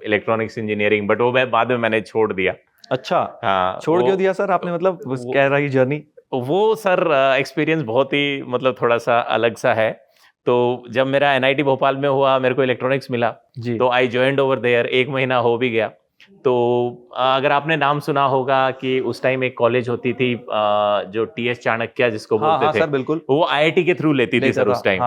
electronics engineering, but वो मैं बाद में मैंने छोड़ दिया। अच्छा, हाँ, छोड़ क्यों दिया सर आपने, मतलब क्या रही जर्नी? वो सर एक्सपीरियंस बहुत ही मतलब थोड़ा सा अलग सा है। तो जब मेरा NIT भोपाल में हुआ, मेरे को इलेक्ट्रॉनिक्स मिला, तो आई जॉइंड ओवर देयर, 1 महीना हो भी गया। तो अगर आपने नाम सुना होगा कि उस टाइम एक कॉलेज होती थी जो TS चाणक्य जिसको बोलते थे, सर बिल्कुल, वो IIT के थ्रू लेती थी सर उस टाइम।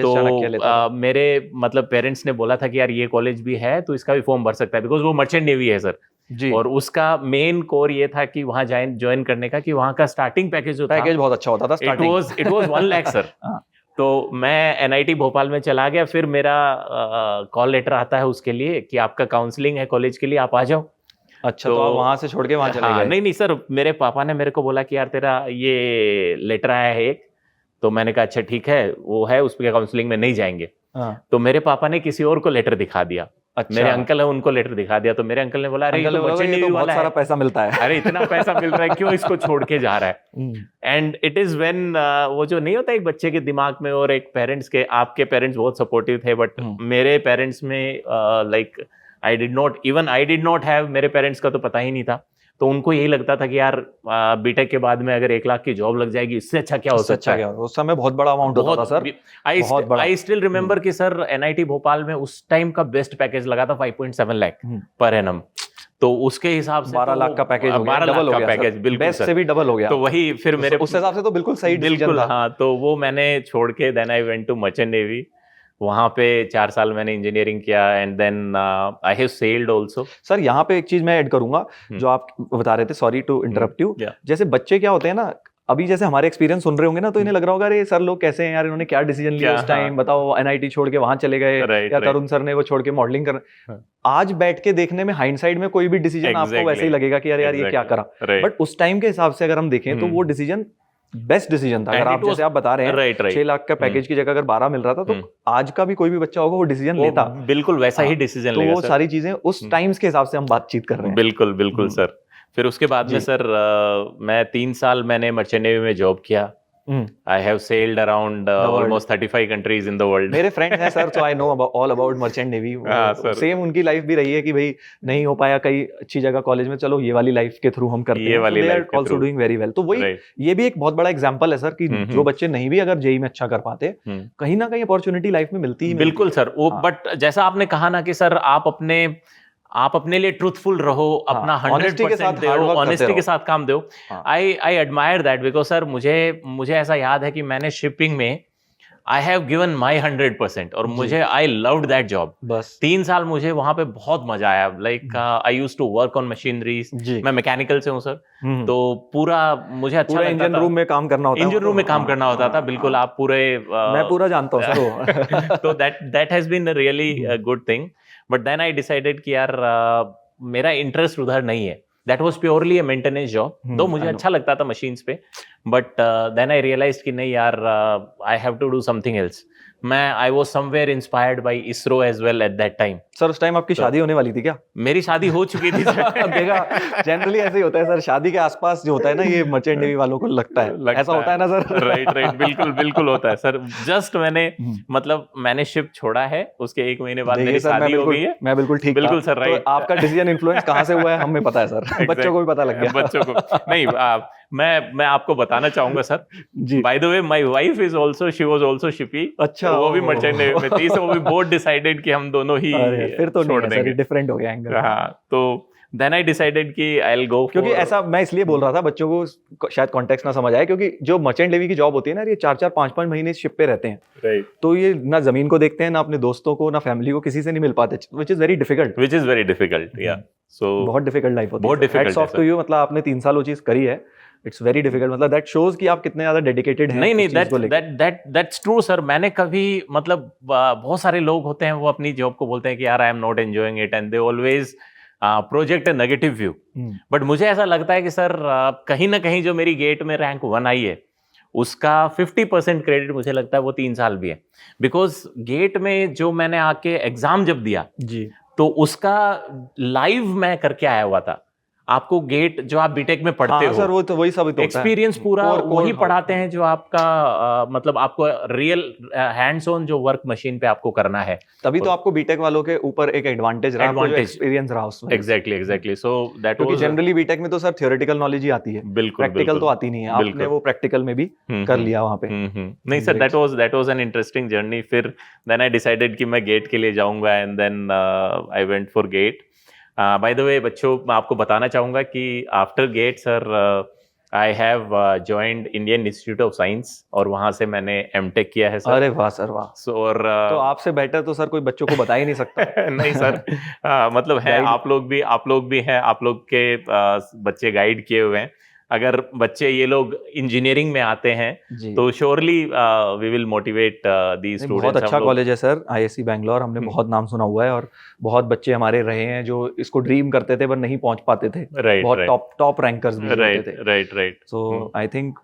तो मेरे मतलब पेरेंट्स ने बोला था कि यार ये कॉलेज भी है तो इसका भी फॉर्म भर सकता है, बिकॉज वो मर्चेंट नेवी है सर जी। और उसका मेन कोर ये था कि वहां ज्वाइन करने का, कि वहां का स्टार्टिंग पैकेज जो पैकेज बहुत अच्छा होता था, इट वाज 1 लाख सर। तो मैं NIT भोपाल में चला गया, फिर मेरा कॉल लेटर आता है उसके लिए कि आपका काउंसलिंग है कॉलेज के लिए, आप आ जाओ। अच्छा, तो आप वहां से छोड़ के वहां चले गए? नहीं सर, मेरे पापा ने मेरे को बोला कि यार तेरा ये लेटर आया है एक, तो मैंने कहा अच्छा ठीक है, वो है, उस पर काउंसलिंग में नहीं जाएंगे। तो मेरे पापा ने किसी और को लेटर दिखा दिया। अच्छा। मेरे अंकल है, उनको लेटर दिखा दिया, तो मेरे अंकल ने बोला अरे ये तो मर्चेंट नेवी वाला है, सारा पैसा मिलता है, अरे इतना पैसा मिल रहा है, क्यों इसको छोड़ के जा रहा है। एंड इट इज व्हेन वो जो नहीं होता एक बच्चे के दिमाग में, और एक पेरेंट्स के, आपके पेरेंट्स बहुत सपोर्टिव थे, बट मेरे पेरेंट्स में like I did not have, मेरे पेरेंट्स का तो पता ही नहीं था। तो उनको यही लगता था कि यार बीटेक के बाद में अगर 1 लाख की जॉब लग जाएगी, इससे अच्छा क्या हो सकता है। उस समय बहुत बड़ा अमाउंट होता था सर, आई स्टिल रिमेम्बर कि सर NIT भोपाल में उस टाइम का बेस्ट पैकेज लगा था 5.7 लाख पर एनम। तो उसके हिसाब से 12 लाख का पैकेज, 12 लाख का पैकेज, बिल्कुल बेस्ट से भी डबल हो गया। तो वही फिर मेरे उस हिसाब से तो बिल्कुल सही बिल्कुल हाँ, तो वो मैंने छोड़ के then I went to merchant navy. वहां पे 4 साल मैंने इंजीनियरिंग किया and then I have sailed also. Sir यहाँ पे एक चीज मैं ऐड करूंगा जो आप बता रहे थे, सॉरी टू इंटरप्ट यू। जैसे बच्चे क्या होते हैं ना, अभी जैसे हमारे एक्सपीरियंस सुन रहे होंगे ना, तो इन्हें लग रहा होगा अरे सर लोग कैसे हैं यार, इन्होंने क्या डिसीजन लिया उस टाइम, बताओ NIT छोड़ के वहां चले गए, या तरुण सर ने वो छोड़ के मॉडलिंग कर। आज बैठ के देखने में हाइंडसाइड में कोई भी डिसीजन आपको वैसे ही लगेगा कि यार ये क्या करा, बट उस टाइम के हिसाब से अगर हम देखें तो वो डिसीजन बेस्ट डिसीजन था। अगर आप जैसे आप बता रहे हैं 6 लाख का पैकेज की जगह अगर 12 मिल रहा था, तो आज का भी कोई भी बच्चा होगा वो डिसीजन लेता, बिल्कुल वैसा ही डिसीजन लेगा। तो वो सारी चीजें उस टाइम्स के हिसाब से हम बातचीत कर रहे हैं। बिल्कुल बिल्कुल सर। फिर उसके बाद में सर मैं 3 साल मैंने मर्चेंट नेवी में जॉब किया। I have sailed around almost 35 countries in the world. मेरे फ्रेंड हैं sir, so I know all about merchant navy. Same उनकी लाइफ भी रही है कि भाई नहीं हो पाया कई अच्छी जगह कॉलेज में, चलो ये वाली लाइफ के थ्रू हम करते हैं, they are also doing very well. तो वही ये भी एक बहुत बड़ा एग्जांपल है सर कि जो बच्चे नहीं भी अगर जेई में अच्छा कर पाते, कहीं ना कहीं अपॉर्चुनिटी लाइफ में मिलती ही। बिल्कुल सर, वो बट जैसा आपने कहा ना कि सर आप अपने लिए ट्रूथफुल रहो, अपना 100% दो, ऑनेस्टी के साथ काम दो। I admire that because sir मुझे ऐसा याद है कि मैंने शिपिंग में आई हैव गिवन माई 100% और मुझे आई लव्ड दैट जॉब। बस 3 साल मुझे वहां पे बहुत मजा आया। Like I used to work on machineries, मैं मैकेनिकल से हूँ सर, तो पूरा मुझे अच्छा लगता था। इंजन रूम में काम करना होता है, इंजन रूम में काम करना होता था, बिल्कुल आप पूरे मैं पूरा जानता हूँ सर। तो that has been a really good thing. But then I decided कि यार मेरा इंटरेस्ट उधर नहीं है, that was purely a maintenance job, though मुझे I know. अच्छा लगता था मशीन्स पे, बट देन आई रियलाइज कि नहीं यार, I have to do something else. I was somewhere inspired by ISRO as well at that time. Sir उस time आपकी शादी होने वाली थी क्या? मेरी शादी हो चुकी थी सर. देखा, जनरली ऐसे ही होता है सर, शादी के आसपास जो होता है ना, ये मर्चेंट नेवी वालों को लगता है ऐसा होता है ना सर. राइट, बिल्कुल बिल्कुल होता है सर. जस्ट मैंने मतलब मैंने शिप छोड़ा है, उसके 1 महीने बाद मेरी शादी हो गई है. मैं बिल्कुल ठीक बिल्कुल था. Sir, right. तो आपका डिसीजन इन्फ्लुएंस कहाँ से हुआ है हमें पता है सर. बच्चों को भी पता लग गया. बच्चों को नहीं, मैं आपको बताना चाहूंगा सर. जी. By the way, my wife is also, she was also शिपी. अच्छा. वो भी मर्चेंट नेवी में थी, so वो भी बोर्ड डिसाइडेड कि हम दोनों ही फिर तो छोड़ नहीं है देंगे. डिफरेंट हो गया एंगल. हाँ, तो देन आई डिसाइडेड कि आई विल गो, क्योंकि ऐसा मैं इसलिए बोल रहा था, बच्चों को शायद कॉन्टेक्स्ट ना समझ आए, क्योंकि जो मर्चेंट नेवी की जॉब होती है ना, ये 4-4 5-5 महीने शिप पे रहते हैं. राइट. तो ये ना जमीन को देखते हैं, ना अपने दोस्तों को, ना फैमिली को, किसी से नहीं मिल पाते, which is very difficult. Which is very difficult. या सो बहुत डिफिकल्ट लाइफ होती है. बहुत difficult हैट्स ऑफ है, टू यू. मतलब आपने 3 साल वो चीज करी है. It's very difficult. मतलब दैट शोज कि आप कितने ज्यादा डेडिकेटेड हैं. नहीं, दैट्स ट्रू सर. मैंने कभी मतलब बहुत सारे लोग होते हैं वो अपनी जॉब को बोलते हैं कि यार I am not enjoying it, and they always project a negative view. But मुझे ऐसा लगता है कि सर कहीं ना कहीं जो मेरी गेट में रैंक 1 आई है, उसका 50% क्रेडिट मुझे लगता है वो 3 साल भी है. बिकॉज गेट में जो मैंने आके एग्जाम जब दिया जी, तो उसका लाइव मैं करके आया हुआ था. आपको गेट जो आप बीटेक में पढ़ते हो सर, वो तो वही सब तो एक्सपीरियंस पूरा वही पढ़ाते हैं जो आपका मतलब आपको रियल हैंड्स ऑन जो वर्क मशीन पे आपको करना है. तभी तो आपको बीटेक वालों के ऊपर एक एडवांटेज रहा, एक्सपीरियंस रहा उसमें. एग्जैक्टली. सो दैट क्योंकि जनरली बीटेक में तो सर थियोरेटिकल नॉलेज ही आती है, बिल्कुल, प्रैक्टिकल तो आती नहीं है. आपने वो प्रैक्टिकल में भी कर लिया वहां पे. नहीं sir, that was an interesting journey. फिर देन आई डिसाइडेड कि मैं गेट के लिए जाऊंगा, and then I went for GATE. By the way बच्चों, मैं आपको बताना चाहूंगा कि after GATE sir I have joined Indian Institute of Science, और वहां से मैंने एमटेक किया है सर. अरे वाह सर, वाह. और तो आपसे बेटर तो सर कोई बच्चों को बता ही नहीं सकता. नहीं सर, मतलब है, आप लोग भी हैं, आप लोग के बच्चे गाइड किए हुए हैं. अगर बच्चे ये लोग इंजीनियरिंग में आते हैं तो surely we will motivate these students. बहुत अच्छा कॉलेज है सर, आईएससी बैंगलोर. हमने बहुत नाम सुना हुआ है, और बहुत बच्चे हमारे रहे हैं जो इसको ड्रीम करते थे पर नहीं पहुंच पाते थे. बहुत टॉप रैंकर्स भी होते थे. Right. So I think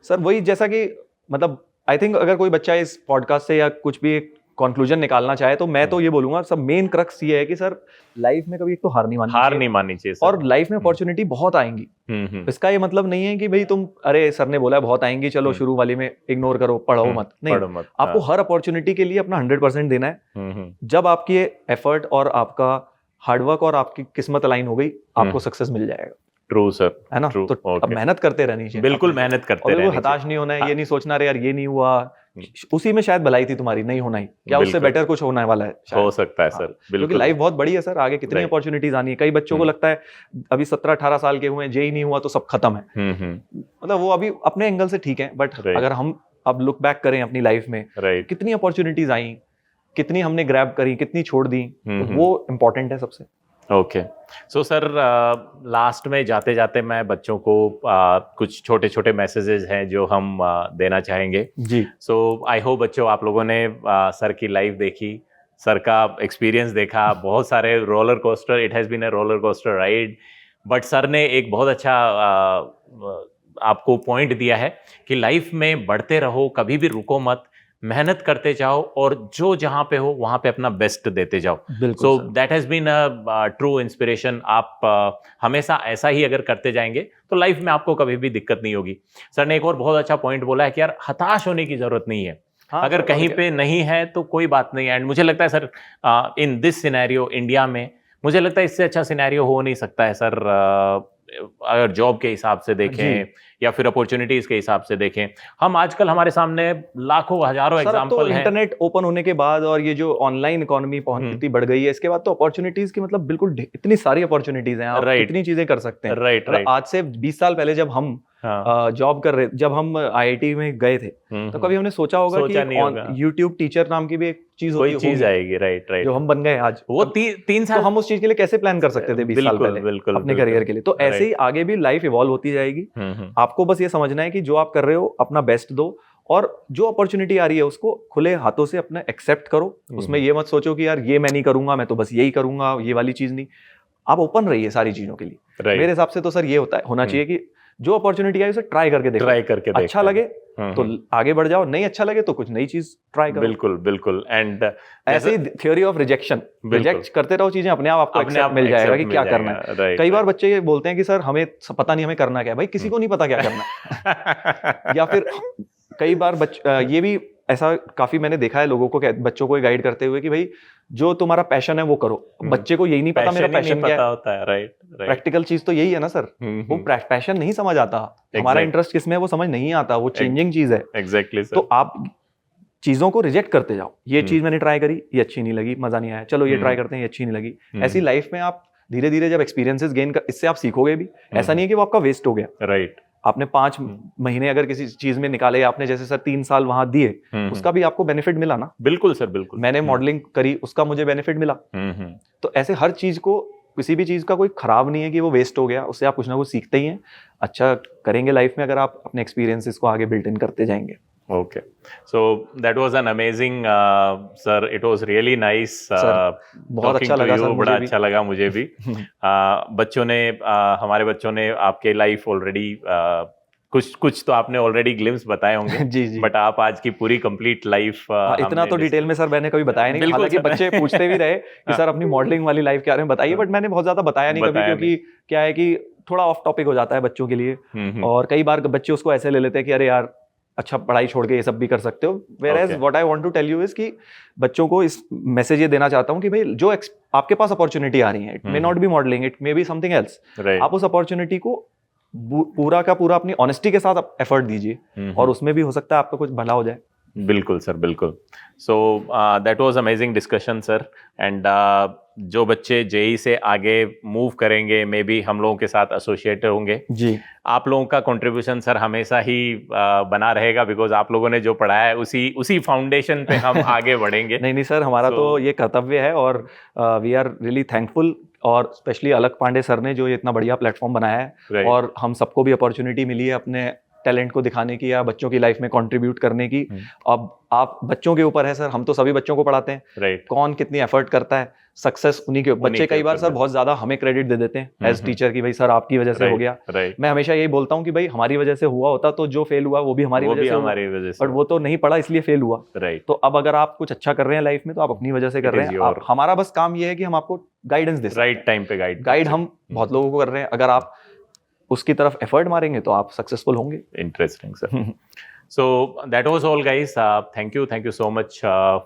sir वही, जैसा कि मतलब आई थिंक अगर कोई बच्चा इस पॉडकास्ट से या कुछ भी एक कंक्लूजन निकालना चाहे, तो मैं तो ये बोलूंगा सब मेन क्रक्स ये है कि सर लाइफ में कभी एक तो हार नहीं माननी चाहिए. और लाइफ में अपॉर्चुनिटी बहुत आएंगी. इसका ये मतलब नहीं है कि भाई तुम, अरे सर ने बोला बहुत आएंगी, चलो शुरू वाली में इग्नोर करो, पढ़ो मत. नहीं, आपको हर अपॉर्चुनिटी के लिए अपना 100% देना है. जब आपकी एफर्ट और आपका हार्डवर्क और आपकी किस्मत अलाइन हो गई, आपको सक्सेस मिल जाएगा. ट्रू सर, है ना. तो अब मेहनत करते रहनी चाहिए. बिल्कुल मेहनत करते रहनी चाहिए. हताश नहीं होना है. ये नहीं सोचना रे यार ये नहीं हुआ, उसी में शायद भलाई थी तुम्हारी, नहीं होना ही क्या, उससे बेटर कुछ होने वाला है. हो सकता है सर. बिल्कुल, क्योंकि लाइफ बहुत बड़ी है सर, आगे कितनी अपॉर्चुनिटीज आनी है. कई बच्चों को लगता है अभी 17-18 साल के हुए, जेई नहीं हुआ तो सब खत्म है. मतलब वो अभी अपने एंगल से ठीक है, बट अगर हम अब लुक बैक करें अपनी लाइफ में, कितनी अपॉर्चुनिटीज आई, कितनी हमने ग्रैब करी, कितनी छोड़ दी, तो वो इम्पोर्टेंट है सबसे. ओके. सो सर लास्ट में जाते जाते मैं बच्चों को कुछ छोटे छोटे मैसेजेस हैं जो हम देना चाहेंगे जी. सो आई होप बच्चों आप लोगों ने सर की लाइफ देखी, सर का एक्सपीरियंस देखा. बहुत सारे roller coaster, it has been a roller coaster ride, but sir ने एक बहुत अच्छा आपको पॉइंट दिया है कि लाइफ में बढ़ते रहो, कभी भी रुको मत, मेहनत करते जाओ, और जो जहां पे हो वहां पे अपना बेस्ट देते जाओ. So that has been a true inspiration. आप हमेशा ऐसा ही अगर करते जाएंगे तो लाइफ में आपको कभी भी दिक्कत नहीं होगी. सर ने एक और बहुत अच्छा पॉइंट बोला है कि यार हताश होने की जरूरत नहीं है. अगर कहीं पे नहीं है तो कोई बात नहीं है. एंड मुझे लगता है sir in this scenario India में, मुझे लगता है इससे अच्छा सिनेरियो हो नहीं सकता है सर. अगर जॉब के हिसाब से देखें या फिर अपॉर्चुनिटीज के हिसाब से देखें, हम आजकल हमारे सामने लाखों हजारों एग्जांपल हैं. इंटरनेट ओपन होने के बाद और ये जो ऑनलाइन इकोनॉमी इतनी बढ़ गई है, इसके बाद तो अपॉर्चुनिटीज की मतलब बिल्कुल इतनी सारी अपॉर्चुनिटीज हैं. आप इतनी चीजें कर सकते हैं. राइट. आज से 20 साल पहले जब हम जॉब कर रहे, जब हम आईआईटी में गए थे, तो कभी हमने सोचा होगा कि यूट्यूब टीचर नाम की भी एक चीज आएगी. राइट. जो हम बन गए आज, वो 3 साल तो हम उस चीज के लिए कैसे प्लान कर सकते थे 20 साल पहले अपने करियर के लिए. तो ऐसे ही आगे भी लाइफ इवॉल्व होती जाएगी. आपको बस ये समझना है कि जो आप कर रहे हो अपना बेस्ट दो, और जो अपॉर्चुनिटी आ रही है उसको खुले हाथों से अपना एक्सेप्ट करो. उसमें ये मत सोचो कि यार ये मैं नहीं करूंगा, मैं तो बस यही करूंगा, ये वाली चीज नहीं. आप ओपन रहिए सारी चीजों के लिए. मेरे हिसाब से तो सर ये होना चाहिए कि जो अपॉर्चुनिटी है उसे ट्राई करके देखो, अच्छा लगे तो आगे बढ़ जाओ, नहीं अच्छा लगे तो कुछ नई चीज ट्राई करो। बिल्कुल बिल्कुल। एंड ऐसे ही थ्योरी ऑफ रिजेक्शन, रिजेक्ट करते रहो चीजें, अपने आप आपको एक्सेप्ट मिल जाएगा कि क्या करना है। कई बार बच्चे ये बोलते हैं कि सर हमें पता नहीं हमें करना क्या है। भाई किसी को नहीं पता क्या करना है। या फिर कई बार ये भी ऐसा काफी मैंने देखा है लोगों को, बच्चों को गाइड करते हुए कि भाई जो तुम्हारा पैशन है वो करो। बच्चे को यही नहीं पता मेरा पैशन क्या है। राइट। प्रैक्टिकल चीज तो यही है ना सर, वो पैशन नहीं समझ आता, हमारा इंटरेस्ट किसमें है वो समझ नहीं आता, वो चेंजिंग चीज है। Exactly sir. तो आप चीजों को रिजेक्ट करते जाओ, ये चीज मैंने ट्राई करी, ये अच्छी नहीं लगी, मजा नहीं आया, चलो ये ट्राई करते हैं, ये अच्छी नहीं लगी। ऐसी लाइफ में आप धीरे धीरे जब एक्सपीरियंसेस गेन कर, इससे आप सीखोगे भी। ऐसा नहीं है कि वो आपका वेस्ट हो गया। राइट। आपने 5 महीने अगर किसी चीज में निकाले, आपने जैसे सर 3 साल वहां दिए, उसका भी आपको बेनिफिट मिला ना। बिल्कुल सर, बिल्कुल। मैंने मॉडलिंग करी, उसका मुझे बेनिफिट मिला। तो ऐसे हर चीज को, किसी भी चीज का कोई खराब नहीं है कि वो वेस्ट हो गया, उससे आप कुछ ना कुछ सीखते ही हैं, अच्छा करेंगे लाइफ में अगर आप अपने एक्सपीरियंसेस को आगे बिल्ट इन करते जाएंगे। Okay, so that was an amazing, sir. It was really nice. बहुत अच्छा लगा सर, बड़ा अच्छा लगा मुझे भी। बच्चों ने, हमारे बच्चों ने आपके लाइफ ऑलरेडी कुछ तो आपने ऑलरेडी ग्लिम्स बताए होंगे। जी। बट आप आज की पूरी कंप्लीट लाइफ इतना तो डिटेल में सर मैंने कभी बताया नहीं। हालांकि बच्चे पूछते भी रहे कि सर अपनी मॉडलिंग वाली लाइफ के बारे में बताइए, बट मैंने बहुत ज्यादा बताया नहीं कभी, क्योंकि क्या है कि थोड़ा ऑफ टॉपिक हो जाता है बच्चों के लिए। और कई बार बच्चे उसको ऐसे ले लेते हैं कि अरे यार अच्छा पढ़ाई छोड़ के ये सब भी कर सकते हो। Whereas what I want to tell you is कि बच्चों को इस मैसेज ये देना चाहता हूँ कि भाई जो आपके पास अपॉर्चुनिटी आ रही है, it may not be modelling, it may be something else, आप उस अपॉर्चुनिटी को पूरा का पूरा अपनी ऑनेस्टी के साथ एफर्ट दीजिए, और उसमें भी हो सकता है आपका कुछ भला हो जाए। बिल्कुल सर, बिल्कुल। So that was amazing discussion sir. And जो बच्चे जेई से आगे मूव करेंगे, मे बी हम लोगों के साथ एसोसिएट होंगे जी, आप लोगों का कंट्रीब्यूशन सर हमेशा ही बना रहेगा, बिकॉज आप लोगों ने जो पढ़ाया है उसी फाउंडेशन पे हम आगे बढ़ेंगे। नहीं सर, हमारा तो ये कर्तव्य है, और वी आर रियली थैंकफुल, और स्पेशली अलक पांडे सर ने जो ये इतना बढ़िया प्लेटफॉर्म बनाया है, और हम सबको भी अपॉर्चुनिटी मिली है अपने टैलेंट को दिखाने की या बच्चों की लाइफ में कंट्रीब्यूट करने की। अब आप बच्चों के ऊपर है सर, हम तो सभी बच्चों को पढ़ाते हैं, कौन कितनी एफर्ट करता है, सक्सेस उन्हीं के। बच्चे कई बार सर बहुत ज्यादा हमें क्रेडिट दे देते हैं एज टीचर की, भाई सर आपकी वजह से हो गया। मैं हमेशा यही बोलता हूँ कि भाई हमारी वजह से हुआ होता तो जो फेल हुआ वो भी हमारी वजह से, बट वो तो नहीं पढ़ा इसलिए फेल हुआ। तो अब अगर आप कुछ अच्छा कर रहे हैं लाइफ में तो आप अपनी वजह से कर रहे हैं। हमारा बस काम ये है कि हम आपको गाइडेंस दे, राइट टाइम पे गाइड हम बहुत लोगों को कर रहे हैं। अगर आप उसकी तरफ एफर्ट मारेंगे तो आप सक्सेसफुल होंगे। Interesting sir. So that was all guys. Thank you so much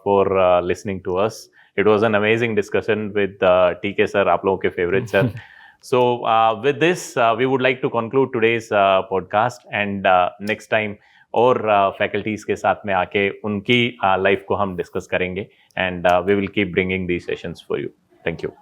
for listening to us. It was an amazing discussion with TK sir, आप लोगों के favorite sir. So with this we would like to conclude today's podcast, and next time और faculties के साथ में आके उनकी life को हम discuss करेंगे, and we will keep bringing these sessions for you. Thank you.